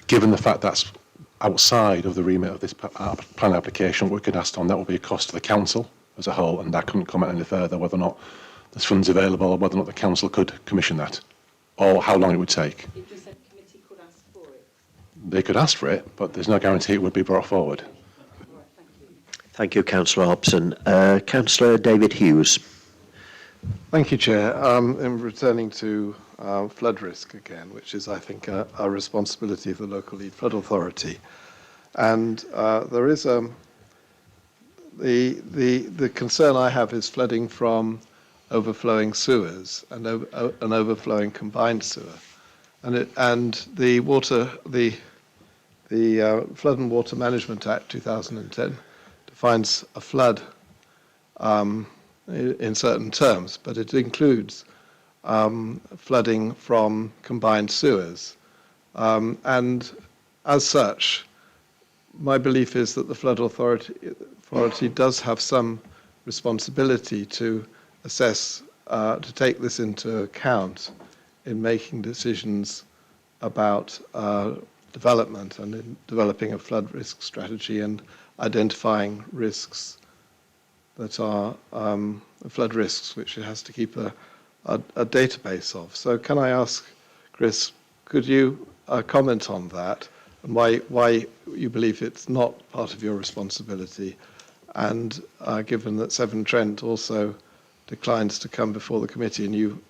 Given the fact that's outside of the remit of this plan application, what we could ask on that would be a cost to the council as a whole, and I couldn't comment any further whether or not there's funds available or whether or not the council could commission that, or how long it would take. It just said committee could ask for it. They could ask for it, but there's no guarantee it would be brought forward. Thank you, Councillor Hobson. Councillor David Hughes. Thank you, Chair. In returning to flood risk again, which is, I think, a responsibility of the local lead flood authority. And there is the concern I have is flooding from overflowing sewers and an overflowing combined sewer, and the Flood and Water Management Act 2010 defines a flood in certain terms, but it includes flooding from combined sewers. And as such, my belief is that the flood authority does have some responsibility to assess, to take this into account in making decisions about development and in developing a flood risk strategy and identifying risks that are flood risks, which it has to keep a database of. So can I ask, Chris, could you comment on that and why you believe it's not part of your responsibility? And given that Severn Trent also declines to come before the committee, and you,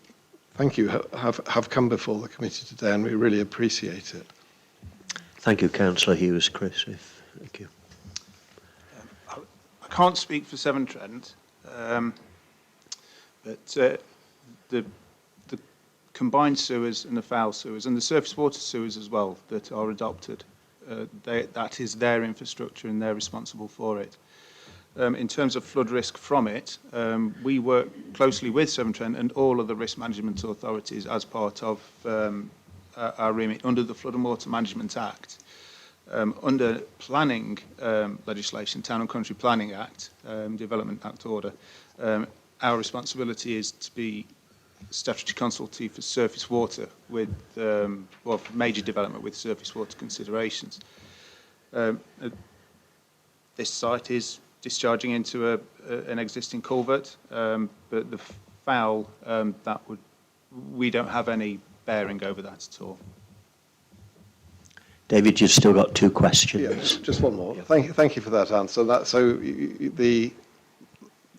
thank you, have come before the committee today, and we really appreciate it. Thank you, Councillor Hughes. Chris, thank you. I can't speak for Severn Trent, but the combined sewers and the foul sewers and the surface water sewers as well that are adopted, that is their infrastructure and they're responsible for it. In terms of flood risk from it, we work closely with Severn Trent and all of the risk management authorities as part of our remit under the Flood and Water Management Act. Under planning legislation, Town and Country Planning Act, Development Act Order, our responsibility is to be statutory consultee for surface water with, well, for major development with surface water considerations. This site is discharging into an existing culvert, but the foul, we don't have any bearing over that at all. David, you've still got 2 questions. Yeah, just one more. Thank you for that answer.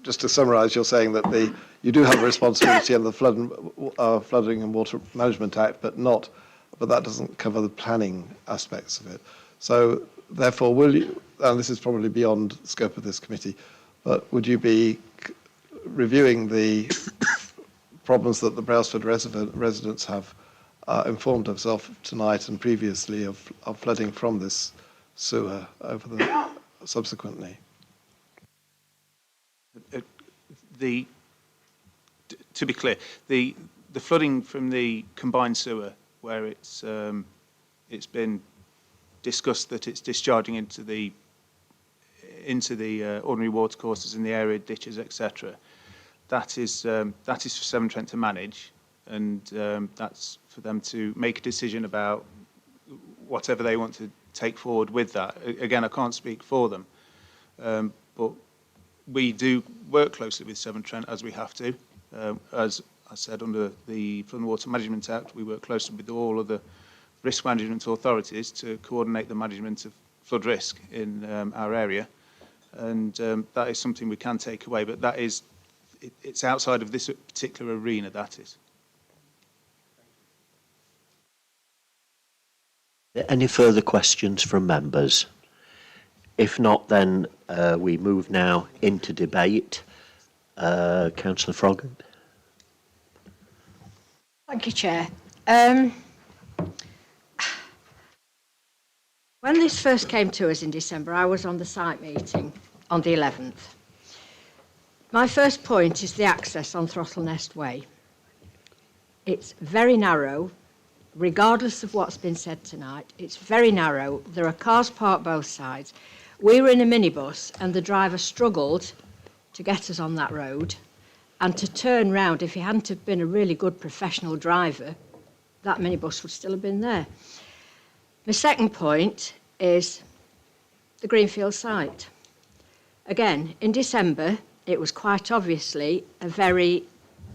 Just to summarise, you're saying that you do have a responsibility under the Flooding and Water Management Act, but not but that doesn't cover the planning aspects of it. So therefore, will you, and this is probably beyond the scope of this committee, but would you be reviewing the problems that the Brailsford residents have informed us of tonight and previously of flooding from this sewer over the subsequently? To be clear, the flooding from the combined sewer, where it's been discussed that it's discharging into the ordinary watercourses in the area, ditches, etc. That is for Severn Trent to manage, and that's for them to make a decision about whatever they want to take forward with that. Again, I can't speak for them, but we do work closely with Severn Trent as we have to. As I said, under the Flood and Water Management Act, we work closely with all of the risk management authorities to coordinate the management of flood risk in our area, and that is something we can take away, but that is, it's outside of this particular arena, that is. Any further questions from members? If not, then we move now into debate. Councillor Froggatt. Thank you, Chair. When this first came to us in December, I was on the site meeting on the 11th. My first point is the access on Throstle Nest Way. It's very narrow, regardless of what's been said tonight. It's very narrow. There are cars parked both sides. We were in a minibus and the driver struggled to get us on that road, and to turn round, if he hadn't have been a really good professional driver, that minibus would still have been there. My second point is the Greenfield site. Again, in December, it was quite obviously a very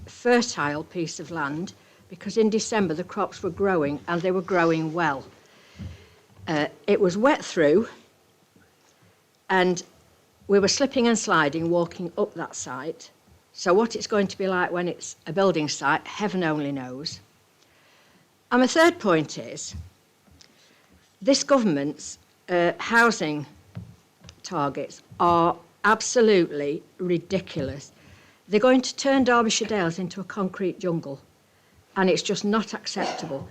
fertile piece of land, because in December the crops were growing and they were growing well. It was wet through, and we were slipping and sliding walking up that site. So what it's going to be like when it's a building site, heaven only knows. And my third point is, this government's housing targets are absolutely ridiculous. They're going to turn Derbyshire Dales into a concrete jungle, and it's just not acceptable.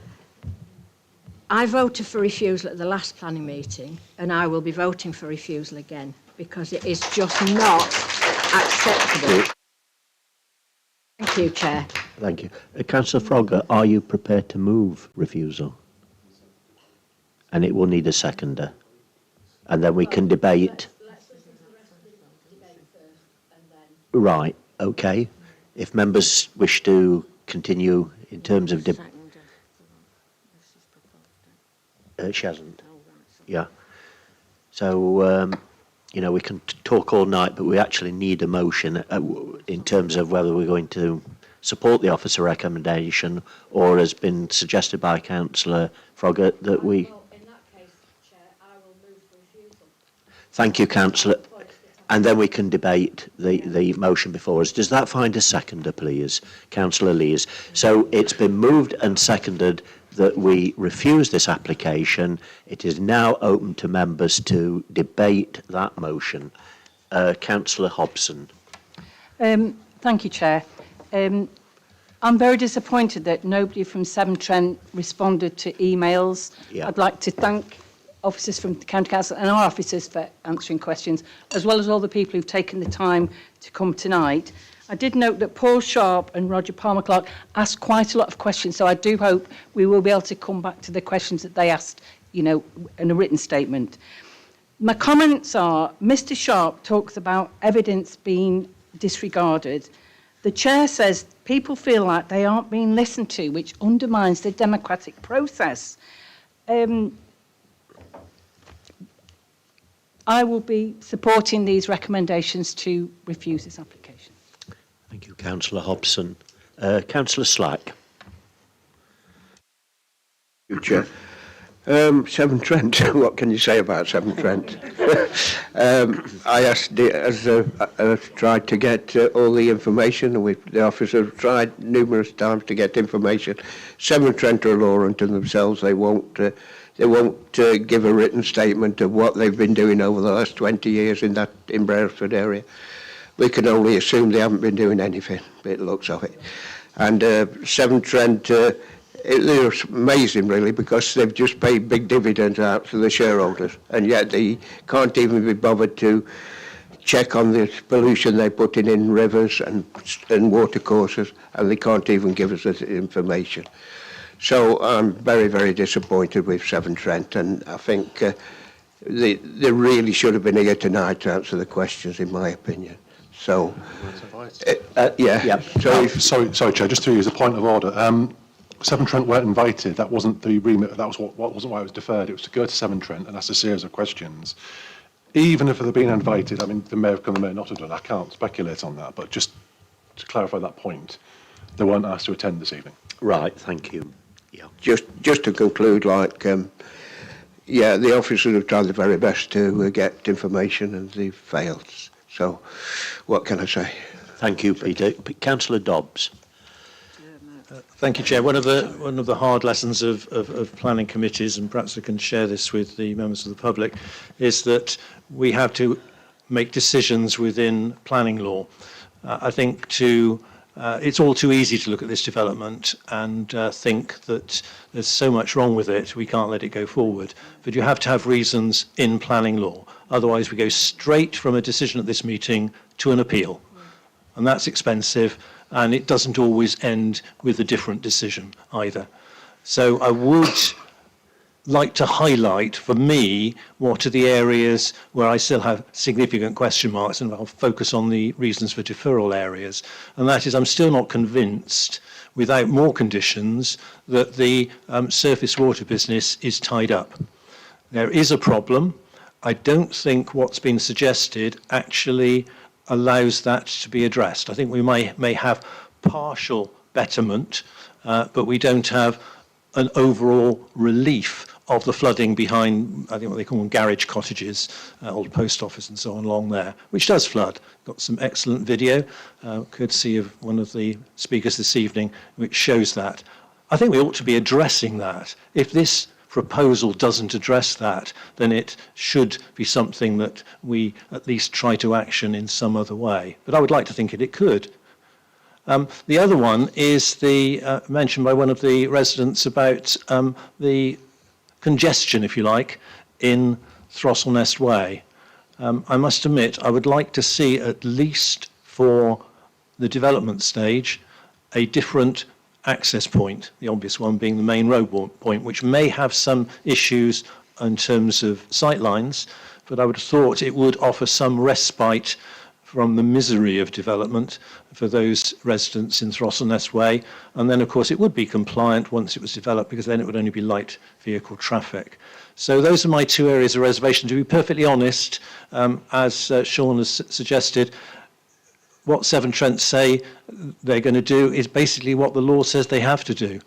I voted for refusal at the last planning meeting, and I will be voting for refusal again, because it is just not acceptable. Thank you, Chair. Thank you. Councillor Froggatt, are you prepared to move refusal? And it will need a seconder. And then we can debate. Right, okay. If members wish to continue in terms of... she hasn't. Yeah. So, you know, we can talk all night, but we actually need a motion in terms of whether we're going to support the officer recommendation, or has been suggested by Councillor Froggatt that we... Well, in that case, Chair, I will move for refusal. Thank you, Councillor. And then we can debate the motion before us. Does that find a seconder, please? Councillor Lees. So it's been moved and seconded that we refuse this application. It is now open to members to debate that motion. Councillor Hobson. Thank you, Chair. I'm very disappointed that nobody from Severn Trent responded to emails. Yeah. I'd like to thank officers from the County Council and our officers for answering questions, as well as all the people who've taken the time to come tonight. I did note that Paul Sharp and Roger Palmer-Clark asked quite a lot of questions, so I do hope we will be able to come back to the questions that they asked, you know, in a written statement. My comments are, Mr. Sharp talks about evidence being disregarded. The Chair says people feel like they aren't being listened to, which undermines the democratic process. I will be supporting these recommendations to refuse this application. Thank you, Councillor Hobson. Councillor Slack. Thank you, Chair. Severn Trent, what can you say about Severn Trent? I asked, tried to get all the information, and the officers have tried numerous times to get information. Severn Trent are a law unto themselves. They won't give a written statement of what they've been doing over the last 20 years in Brailsford area. We can only assume they haven't been doing anything, by the looks of it. And Severn Trent, they're amazing, really, because they've just paid big dividends out to the shareholders, and yet they can't even be bothered to check on the pollution they're putting in rivers and watercourses, and they can't even give us the information. So I'm very, very disappointed with Severn Trent, and I think they really should have been here tonight to answer the questions, in my opinion. So, yeah. Sorry, Chair, just to use a point of order. Severn Trent weren't invited. That wasn't the remit. That was what wasn't why it was deferred. It was to go to Severn Trent and ask a series of questions. Even if they'd been invited, I mean, they may have come, they may not have done. I can't speculate on that. But just to clarify that point, they weren't asked to attend this evening. Right. Thank you. Yeah. Just to conclude, yeah, the officers have tried their very best to get information, and they've failed. So, what can I say? Thank you, Peter. Councillor Dobbs. Thank you, Chair. One of the hard lessons of planning committees, and perhaps I can share this with the members of the public, is that we have to make decisions within planning law. I think it's all too easy to look at this development and think that there's so much wrong with it, we can't let it go forward. But you have to have reasons in planning law. Otherwise, we go straight from a decision at this meeting to an appeal. And that's expensive, and it doesn't always end with a different decision either. So I would like to highlight, for me, what are the areas where I still have significant question marks, and I'll focus on the reasons for deferral areas. And that is, I'm still not convinced, without more conditions, that the surface water business is tied up. There is a problem. I don't think what's been suggested actually allows that to be addressed. I think we may have partial betterment, but we don't have an overall relief of the flooding behind, I think what they call them garage cottages, old post office and so on along there, which does flood. Got some excellent video, courtesy of one of the speakers this evening, which shows that. I think we ought to be addressing that. If this proposal doesn't address that, then it should be something that we at least try to action in some other way. But I would like to think it could. The other one is the mentioned by one of the residents about the congestion, if you like, in Throstle Nest Way. I must admit, I would like to see, at least for the development stage, a different access point, the obvious one being the main road point, which may have some issues in terms of sight lines, but I would have thought it would offer some respite from the misery of development for those residents in Throstle Nest Way. And then, of course, it would be compliant once it was developed, because then it would only be light vehicle traffic. So those are my two areas of reservation. To be perfectly honest, as Sean has suggested, what Severn Trent say they're going to do is basically what the law says they have to do.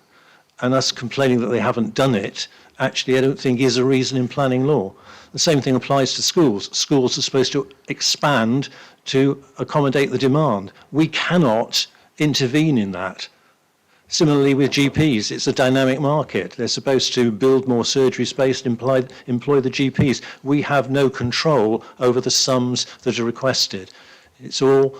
And us complaining that they haven't done it, actually, I don't think is a reason in planning law. The same thing applies to schools. Schools are supposed to expand to accommodate the demand. We cannot intervene in that. Similarly with GPs, it's a dynamic market. They're supposed to build more surgery space and employ the GPs. We have no control over the sums that are requested. It's all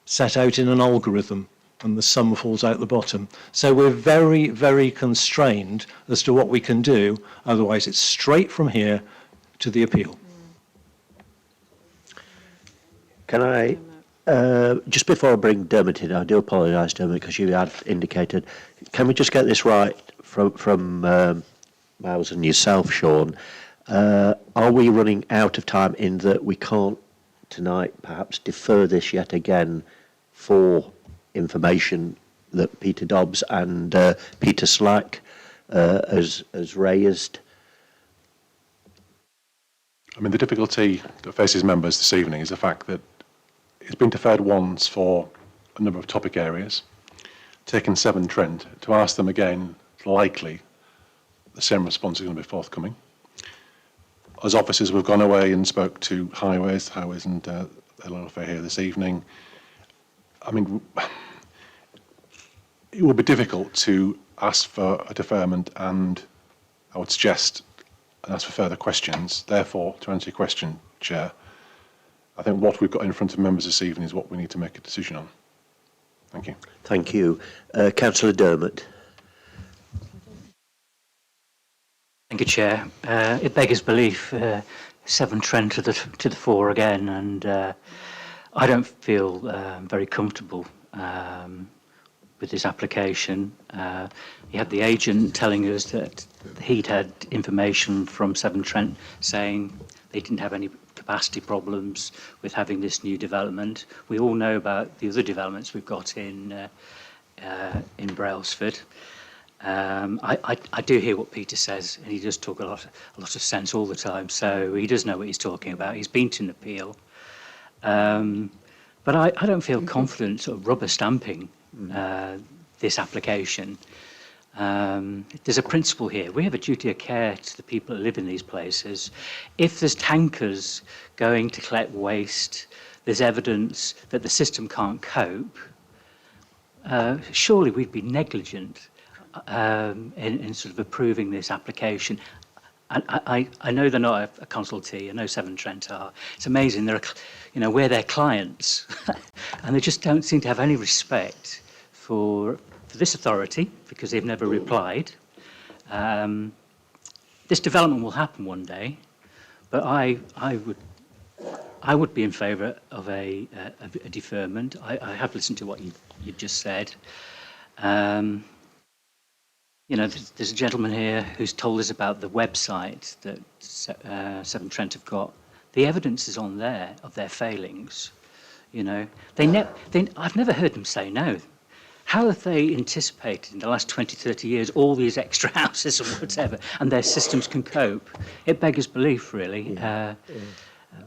set out in an algorithm, and the sum falls out the bottom. So we're very, very constrained as to what we can do. Otherwise, it's straight from here to the appeal. Can I, just before I bring Dermot in, I do apologise, Dermot, because you had indicated, can we just get this right from Miles and yourself, Sean? Are we running out of time in that we can't tonight perhaps defer this yet again for information that Peter Dobbs and Peter Slack has raised? I mean, the difficulty that faces members this evening is the fact that it's been deferred once for a number of topic areas, taken Severn Trent, to ask them again, likely, the same response is going to be forthcoming. As officers, we've gone away and spoke to Highways and the welfare here this evening. I mean, it will be difficult to ask for a deferment, and I would suggest and ask for further questions. Therefore, to answer your question, Chair, I think what we've got in front of members this evening is what we need to make a decision on. Thank you. Thank you. Councillor Dermott. Thank you, Chair. It beggars belief, Severn Trent to the fore again, and I don't feel very comfortable with this application. You had the agent telling us that he'd had information from Severn Trent saying they didn't have any capacity problems with having this new development. We all know about the other developments we've got in Brailsford. I do hear what Peter says, and he does talk a lot of sense all the time, so he does know what he's talking about. He's been to an appeal. But I don't feel confident sort of rubber stamping this application. There's a principle here. We have a duty of care to the people that live in these places. If there's tankers going to collect waste, there's evidence that the system can't cope, surely we'd be negligent in sort of approving this application. And I know they're not a consultee. I know Severn Trent are. It's amazing. We're their clients, and they just don't seem to have any respect for this authority because they've never replied. This development will happen one day, but I would be in favour of a deferment. I have listened to what you just said. There's a gentleman here who's told us about the website that Severn Trent have got. The evidence is on there of their failings. I've never heard them say no. How have they anticipated in the last 20, 30 years all these extra houses and whatever, and their systems can cope? It beggars belief, really.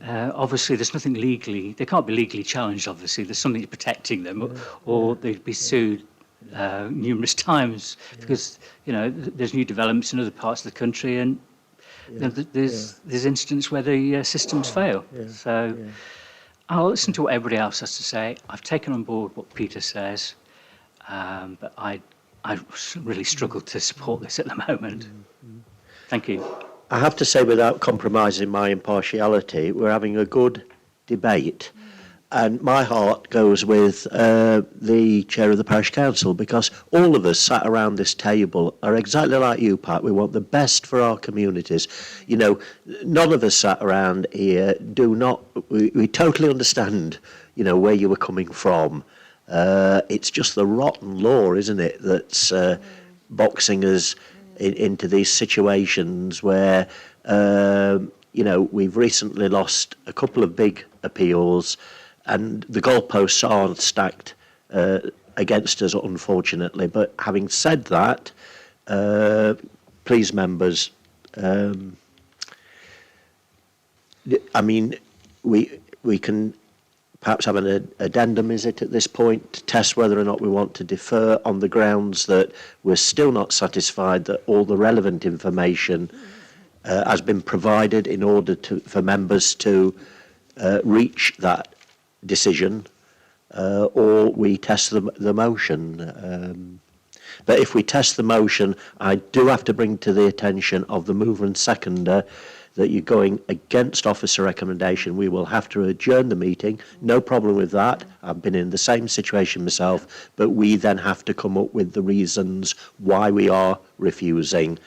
Obviously, there's nothing legally, they can't be legally challenged, obviously. There's something protecting them, or they'd be sued numerous times because, there's new developments in other parts of the country, and there's incidents where the systems fail. So I'll listen to what everybody else has to say. I've taken on board what Peter says. But I really struggle to support this at the moment. Thank you. I have to say, without compromising my impartiality, we're having a good debate. And my heart goes with the chair of the parish council, because all of us sat around this table are exactly like you, Pat. We want the best for our communities. None of us sat around here we totally understand, where you were coming from. It's just the rotten law, isn't it, that's boxing us into these situations where, we've recently lost a couple of big appeals and the goalposts aren't stacked against us, unfortunately. But having said that, please, members, we can perhaps have an addendum, is it, at this point, to test whether or not we want to defer on the grounds that we're still not satisfied that all the relevant information has been provided in order for members to reach that decision, or we test the motion. But if we test the motion, I do have to bring to the attention of the mover and seconder that you're going against officer recommendation. We will have to adjourn the meeting. No problem with that. I've been in the same situation myself, but we then have to come up with the reasons why we are refusing.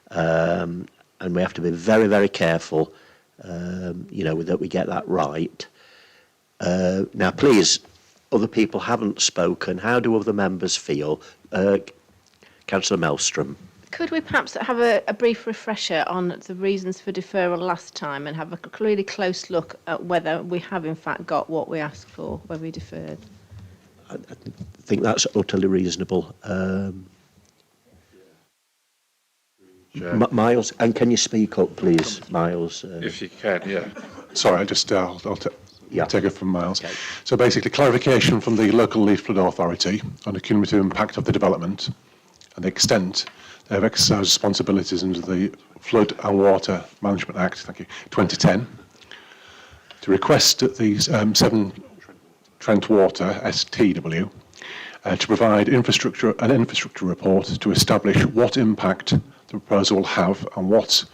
And we have to be very, very careful, that we get that right. Now, please, other people haven't spoken. How do other members feel? Councillor Melstrom. Could we perhaps have a brief refresher on the reasons for deferral last time and have a really close look at whether we have in fact got what we asked for when we deferred? I think that's utterly reasonable. Miles, and can you speak up, please, Miles? If you can, yeah. Sorry, I'll take it from Miles. Okay. So basically, clarification from the local leaf flood authority on the cumulative impact of the development. and the extent they have exercised responsibilities under the Flood and Water Management Act, 2010, to request that the Severn Trent Water, STW, to provide an infrastructure report to establish what impact the proposal will have and what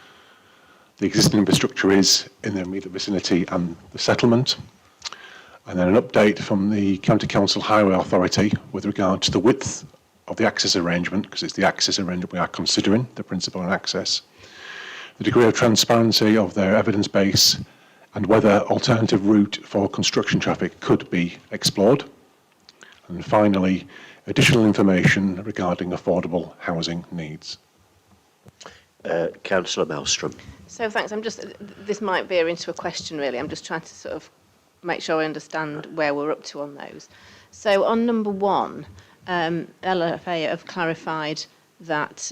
the existing infrastructure is in the immediate vicinity and the settlement. And then an update from the County Council Highway Authority with regard to the width of the access arrangement, because it's the access arrangement we are considering, the principle on access, the degree of transparency of their evidence base, and whether alternative route for construction traffic could be explored. And finally, additional information regarding affordable housing needs. Councillor Maelstrom. So thanks. This might veer into a question really. I'm just trying to sort of make sure I understand where we're up to on those. So on number 1, LFA have clarified that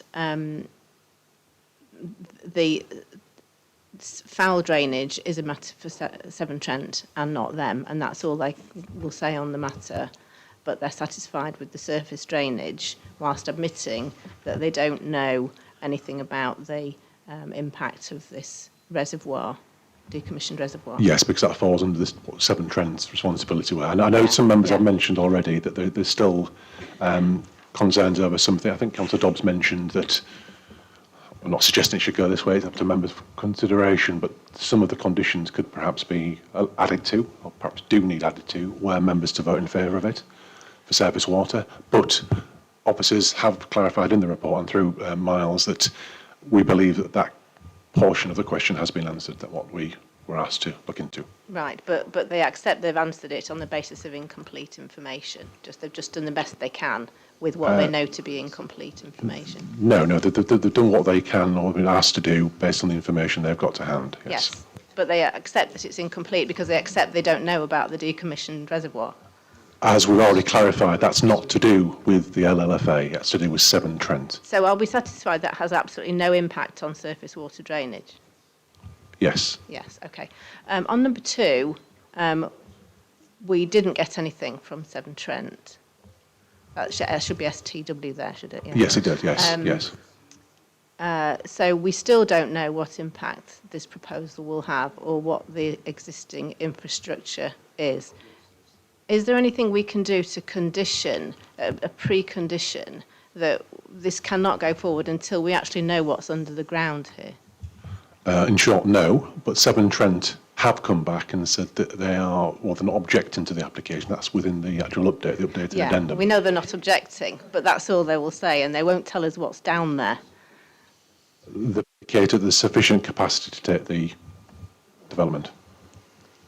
the foul drainage is a matter for Severn Trent and not them, and that's all they will say on the matter, but they're satisfied with the surface drainage whilst admitting that they don't know anything about the impact of this reservoir, decommissioned reservoir. Yes, because that falls under this Severn Trent's responsibility. And I know some members have mentioned already that there's still concerns over something. I think Councillor Dobbs mentioned that, I'm not suggesting it should go this way, it's up to members' consideration, but some of the conditions could perhaps be added to, or perhaps do need added to, were members to vote in favour of it for surface water. But officers have clarified in the report and through Miles that we believe that that portion of the question has been answered, that what we were asked to look into. Right, but they accept they've answered it on the basis of incomplete information. They've just done the best they can with what they know to be incomplete information. No, they've done what they can or been asked to do based on the information they've got to hand. Yes, but they accept that it's incomplete because they accept they don't know about the decommissioned reservoir. As we've already clarified, that's not to do with the LLFA, it's to do with Severn Trent. So are we satisfied that has absolutely no impact on surface water drainage? Yes. Yes, okay. On number 2, we didn't get anything from Severn Trent. That should be STW there, should it? Yeah. Yes, it did, yes, yes. So we still don't know what impact this proposal will have or what the existing infrastructure is. Is there anything we can do to condition, a precondition, that this cannot go forward until we actually know what's under the ground here? In short, no, but Severn Trent have come back and said that they are, well, they're not objecting to the application. That's within the actual update, the updated addendum. We know they're not objecting, but that's all they will say, and they won't tell us what's down there. They indicate that there's sufficient capacity to take the development.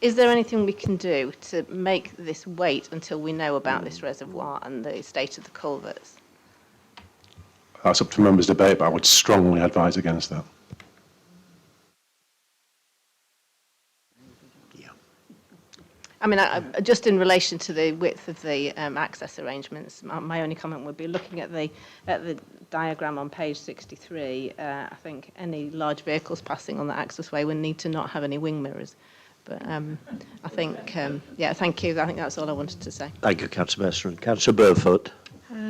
Is there anything we can do to make this wait until we know about this reservoir and the state of the culverts? That's up to members' debate, but I would strongly advise against that. I mean, just in relation to the width of the access arrangements, my only comment would be looking at the diagram on page 63. I think any large vehicles passing on the accessway would need to not have any wing mirrors. But I think, thank you. I think that's all I wanted to say. Thank you, Councillor Maelstrom. Councillor Burfoot.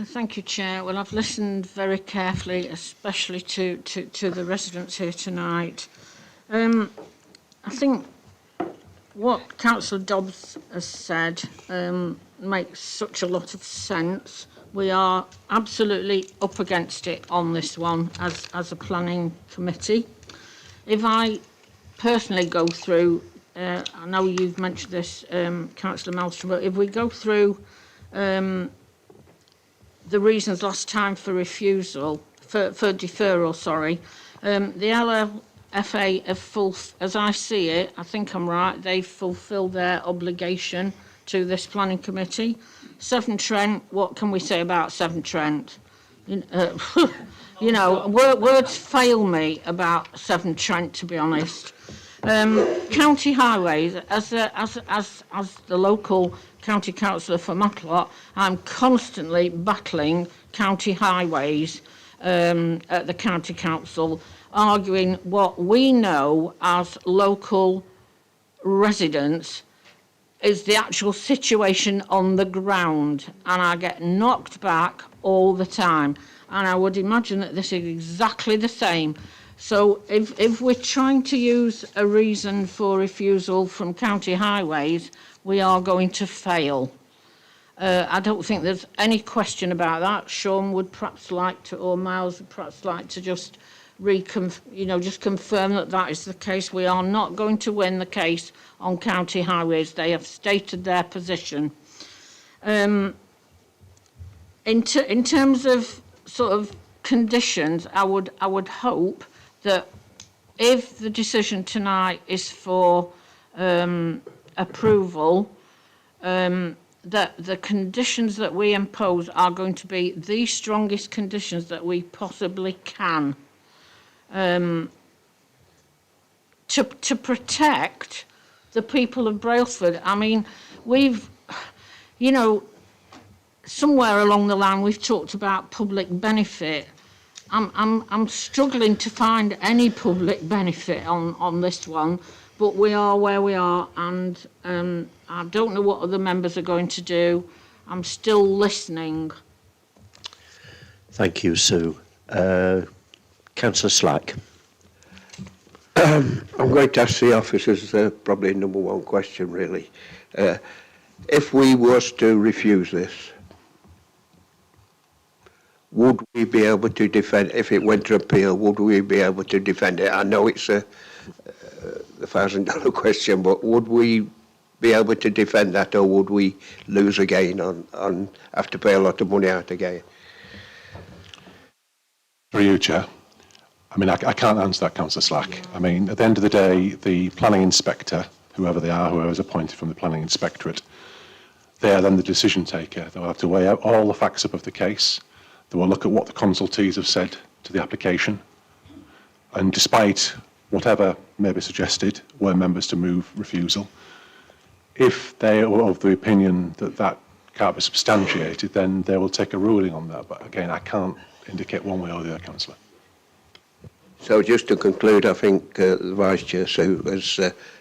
Thank you, Chair. Well, I've listened very carefully, especially to the residents here tonight. I think what Councillor Dobbs has said makes such a lot of sense. We are absolutely up against it on this one as a planning committee. If I personally go through, I know you've mentioned this, Councillor Maelstrom, but if we go through the reasons last time for refusal, for deferral, sorry, the LFA have as I see it, I think I'm right, they've fulfilled their obligation to this planning committee. Severn Trent, what can we say about Severn Trent? You know, words fail me about Severn Trent, to be honest. County highways, as the local county councillor for Matlock, I'm constantly battling county highways at the county council, arguing what we know as local residents is the actual situation on the ground, and I get knocked back all the time. and I would imagine that this is exactly the same. So if we're trying to use a reason for refusal from county highways, we are going to fail. I don't think there's any question about that. Sean would perhaps like to, or Miles would perhaps like to just just confirm that that is the case. We are not going to win the case on county highways. They have stated their position. In terms of sort of conditions, I would hope that if the decision tonight is for approval, that the conditions that we impose are going to be the strongest conditions that we possibly can, to protect the people of Brailsford. I mean, we've, somewhere along the line we've talked about public benefit. I'm struggling to find any public benefit on this one, but we are where we are, and I don't know what other members are going to do. I'm still listening. Thank you, Sue. Councillor Slack. I'm going to ask the officers probably number one question, really. If we was to refuse this, would we be able to defend, if it went to appeal, would we be able to defend it? I know it's the $1,000 question, but would we be able to defend that, or would we lose again on have to pay a lot of money out again? For you, Chair. I mean, I can't answer that, Councillor Slack. I mean, at the end of the day, the planning inspector, whoever they are, whoever is appointed from the planning inspectorate, they are then the decision taker. They'll have to weigh out all the facts of the case. They will look at what the consultees have said to the application. And despite whatever may be suggested, were members to move refusal, if they are of the opinion that that can't be substantiated, then they will take a ruling on that. But again, I can't indicate one way or the other, Councillor. So just to conclude, I think the Vice Chair, Sue, has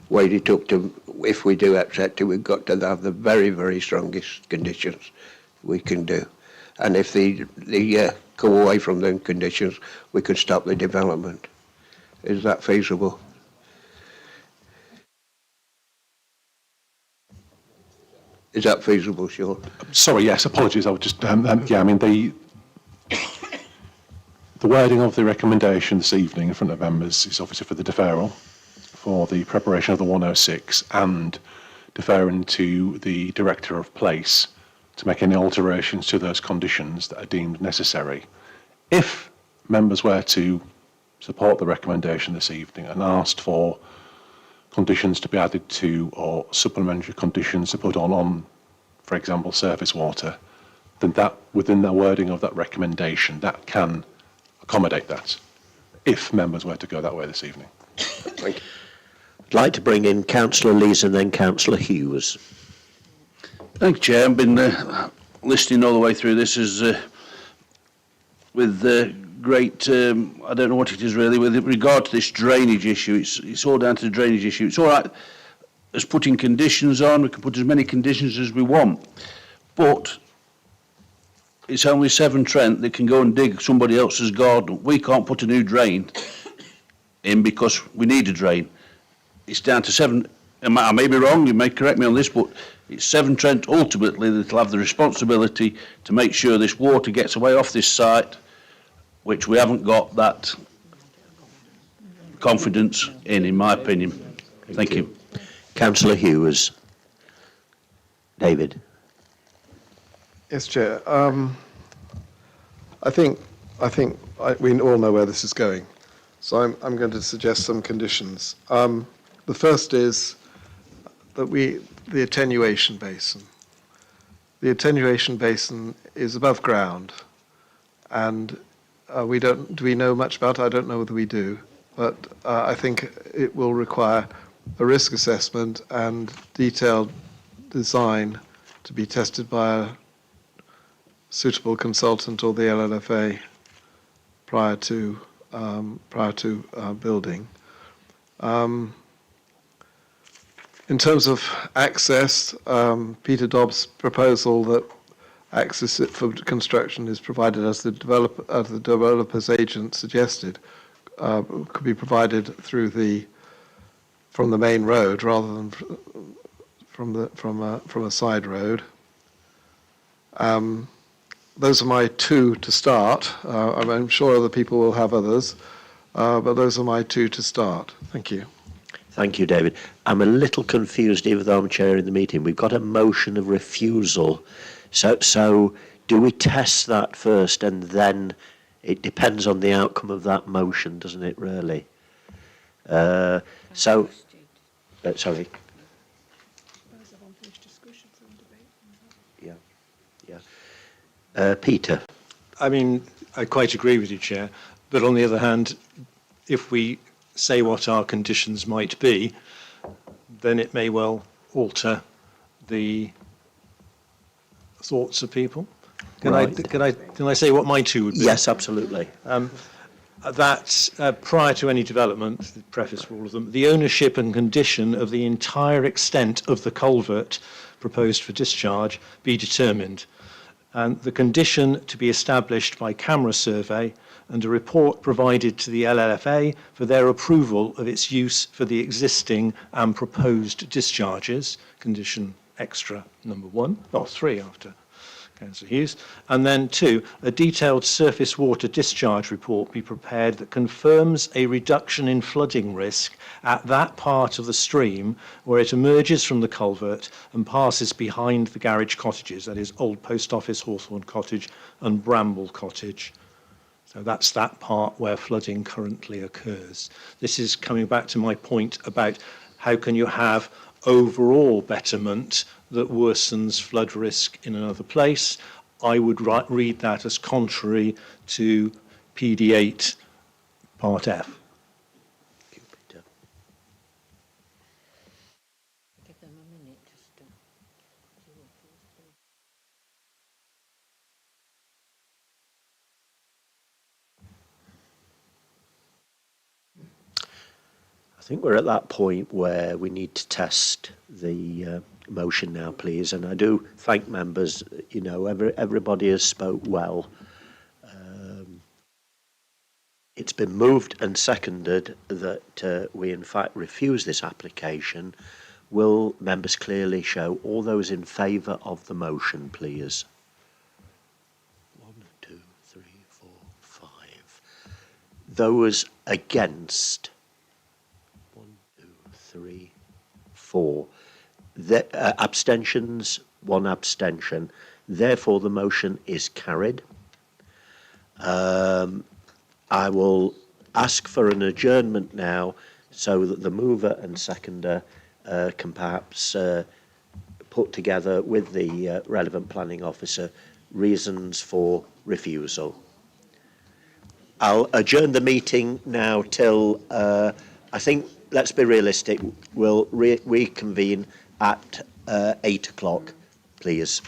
weighed it up to, if we do accept it, we've got to have the very, very strongest conditions we can do. And if they go away from them conditions, we can stop the development. Is that feasible? Is that feasible, Sean? Sorry, yes, apologies. I was just, yeah, I mean, the wording of the recommendation this evening in front of members is obviously for the deferral, for the preparation of the 106, and deferring to the Director of Place to make any alterations to those conditions that are deemed necessary. If members were to support the recommendation this evening and asked for conditions to be added to, or supplementary conditions to put on, for example, surface water, then that, within the wording of that recommendation, that can accommodate that, if members were to go that way this evening. Thank you. I'd like to bring in Councillor Lees and then Councillor Hughes. Thank you, Chair. I've been listening all the way through this with great, I don't know what it is really, with regard to this drainage issue. It's all down to the drainage issue. It's all right as putting conditions on. We can put as many conditions as we want. But it's only Severn Trent that can go and dig somebody else's garden. We can't put a new drain in because we need a drain. It's down to Severn. I may be wrong, you may correct me on this, but it's Severn Trent ultimately that will have the responsibility to make sure this water gets away off this site, which we haven't got that confidence in my opinion. Thank you. Councillor Hughes. David. Yes, Chair. I think we all know where this is going, so I'm going to suggest some conditions. The first is that the attenuation basin. The attenuation basin is above ground, and do we know much about it? I don't know whether we do, but I think it will require a risk assessment and detailed design to be tested by a suitable consultant or the LLFA prior to building. In terms of access, Peter Dobbs' proposal that access for construction is provided as the developer's agent suggested, could be provided from the main road rather than from a side road. Those are my two to start. I'm sure other people will have others, but those are my two to start. Thank you. Thank you, David. I'm a little confused, even though I'm chairing the meeting. We've got a motion of refusal. So do we test that first, and then it depends on the outcome of that motion, doesn't it, really? Sorry. Yeah, yeah. Peter. I mean, I quite agree with you, Chair. But on the other hand, if we say what our conditions might be, then it may well alter the thoughts of people. Can I say what my two would be? Yes, absolutely. That prior to any development, the preface for all of them, the ownership and condition of the entire extent of the culvert proposed for discharge be determined, and the condition to be established by camera survey and a report provided to the LLFA for their approval of its use for the existing and proposed discharges, condition extra number 1, or 3 after Councillor Hughes, and then 2, a detailed surface water discharge report be prepared that confirms a reduction in flooding risk at that part of the stream where it emerges from the culvert and passes behind the garage cottages, that is Old Post Office, Hawthorne Cottage and Bramble Cottage. So that's that part where flooding currently occurs. This is coming back to my point about how can you have overall betterment that worsens flood risk in another place. I would read that as contrary to PD8 Part F. I think we're at that point where we need to test the motion now, please. And I do thank members. You know, everybody has spoke well. It's been moved and seconded that we in fact refuse this application. Will members clearly show all those in favour of the motion, please? 1, 2, 3, 4, 5. Those against? 1, 2, 3, 4. Abstentions? 1 abstention. Therefore, the motion is carried. I will ask for an adjournment now so that the mover and seconder can perhaps put together with the relevant planning officer reasons for refusal. I'll adjourn the meeting now till, I think, let's be realistic, we'll reconvene at 8 o'clock, please.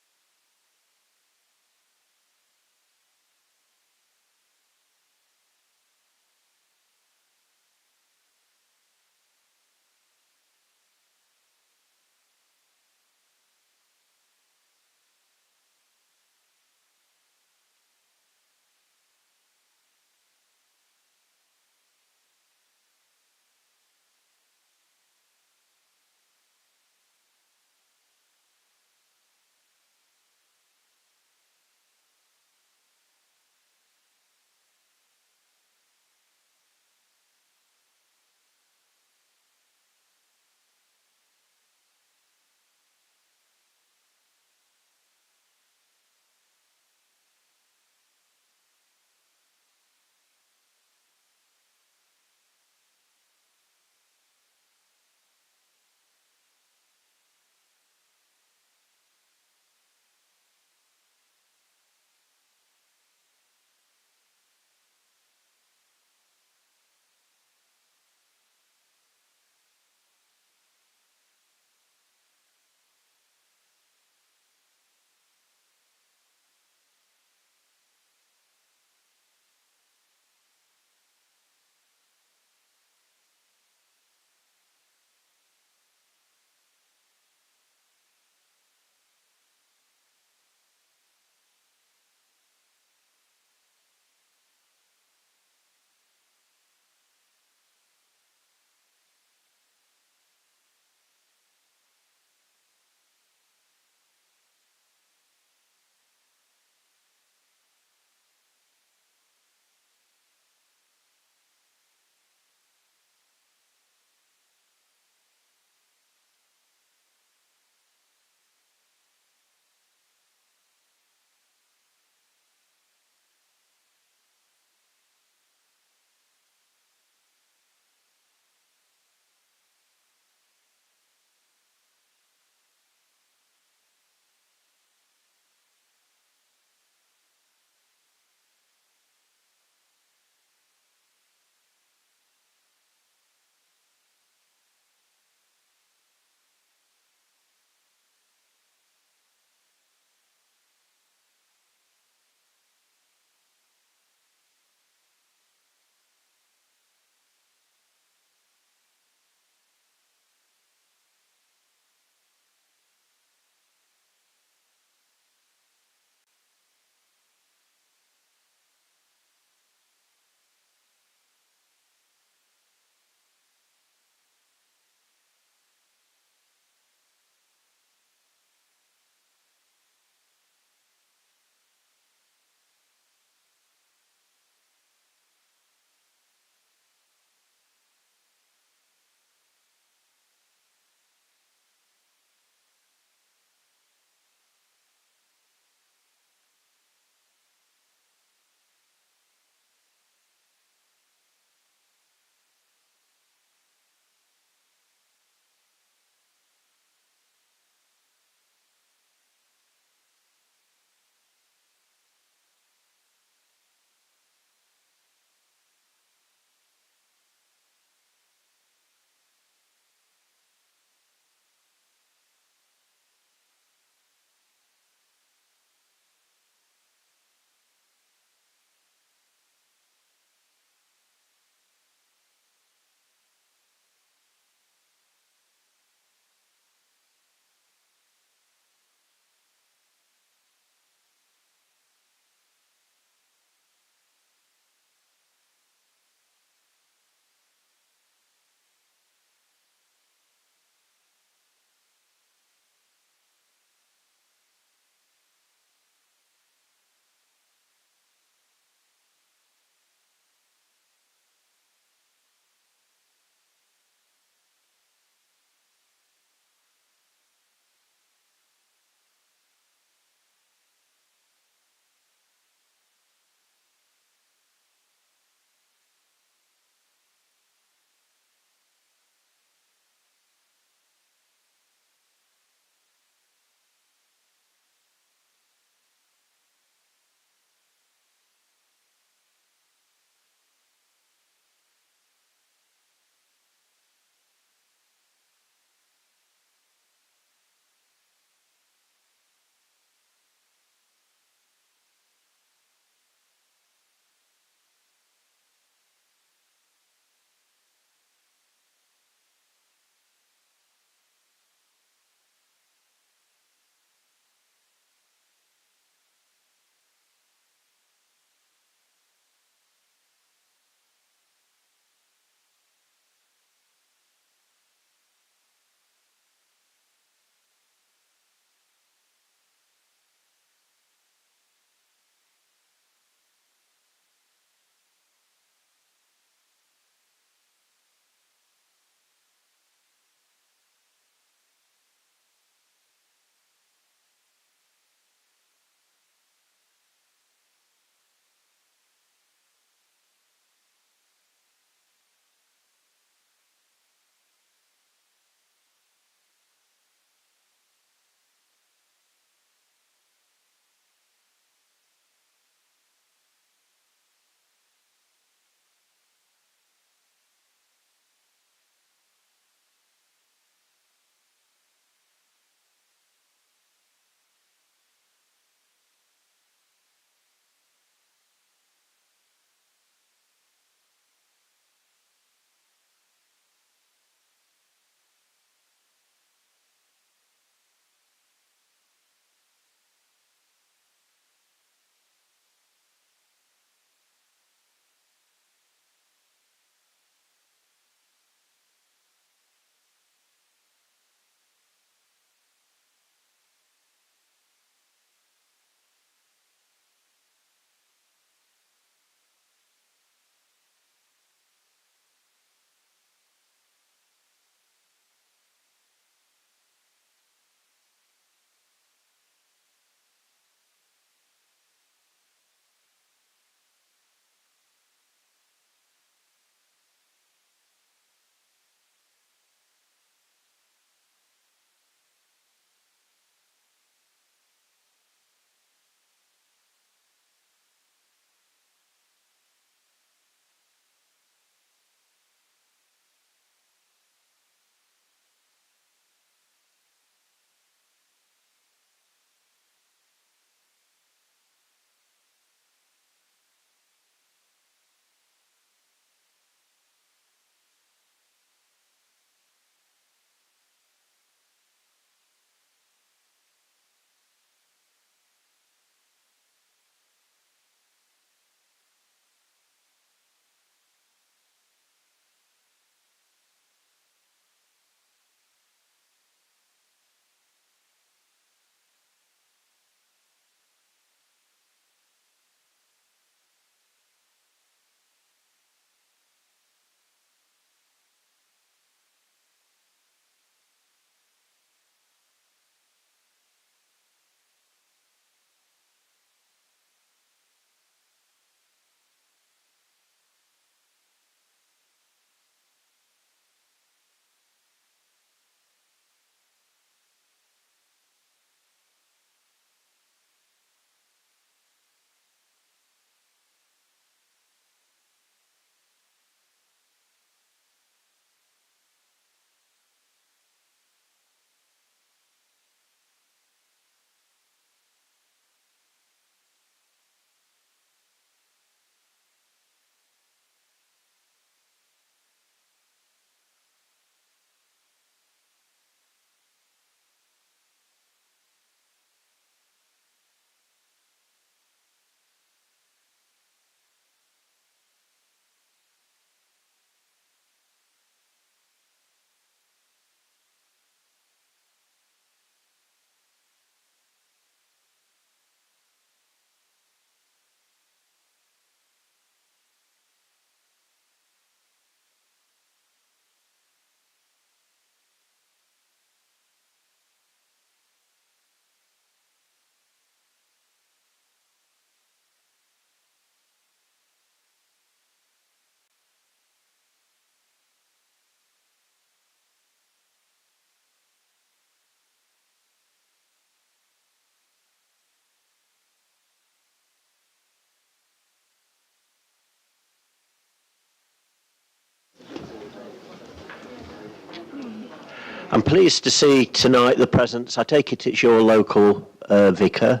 I'm pleased to see tonight the presence. I take it's your local vicar,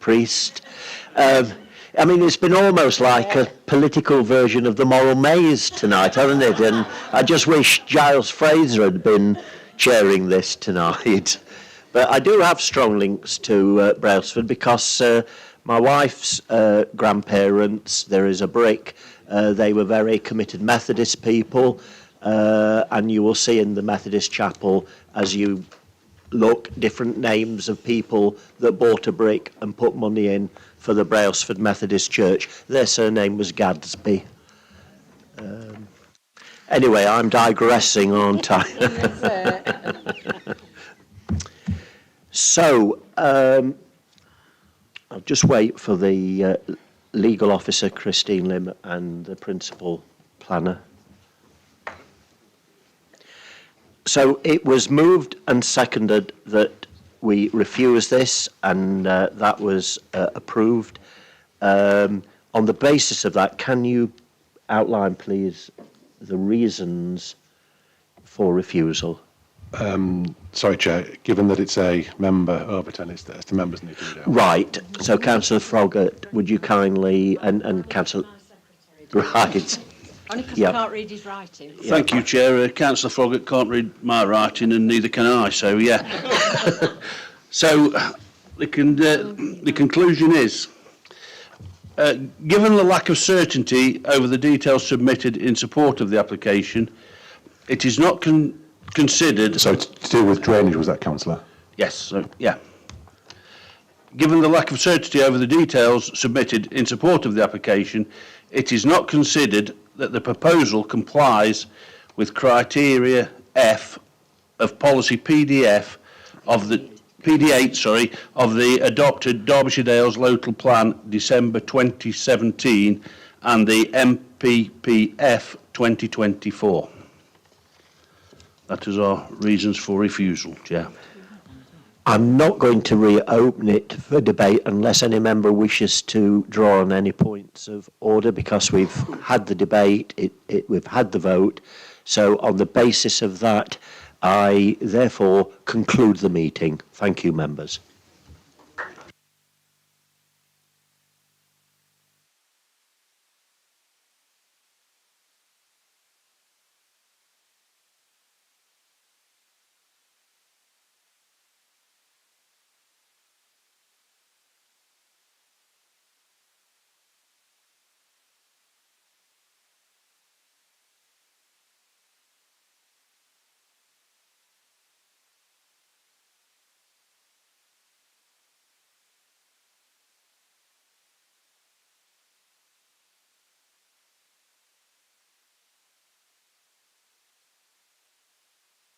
priest. I mean, it's been almost like a political version of the Moral Maze tonight, hasn't it? And I just wish Giles Fraser had been chairing this tonight. But I do have strong links to Brailsford because my wife's grandparents, there is a brick, they were very committed Methodist people, and you will see in the Methodist chapel, as you look, different names of people that bought a brick and put money in for the Brailsford Methodist Church. Their surname was Gadsby. Anyway, I'm digressing, aren't I? So, I'll just wait for the legal officer, Christine Lim, and the principal planner. So it was moved and seconded that we refuse this, and that was approved. On the basis of that, can you outline, please, the reasons for refusal? Sorry, Chair, given that it's a member Overton, it's the members need to read it out. Right. So, Councillor Froggatt, would you kindly, and Councillor... Right. Only because I can't read his writing. Thank you, Chair. Councillor Froggatt can't read my writing, and neither can I, so yeah. So, the conclusion is, given the lack of certainty over the details submitted in support of the application, it is not considered... So, to do with drainage, was that, Councillor? Yes, so, yeah. Given the lack of certainty over the details submitted in support of the application, it is not considered that the proposal complies with criteria F of policy PDF of the PD8, of the adopted Derbyshire Dales Local Plan December 2017 and the MPPF 2024. That is our reasons for refusal, Chair. I'm not going to reopen it for debate unless any member wishes to draw on any points of order, because we've had the debate, we've had the vote. So on the basis of that, I therefore conclude the meeting. Thank you, members.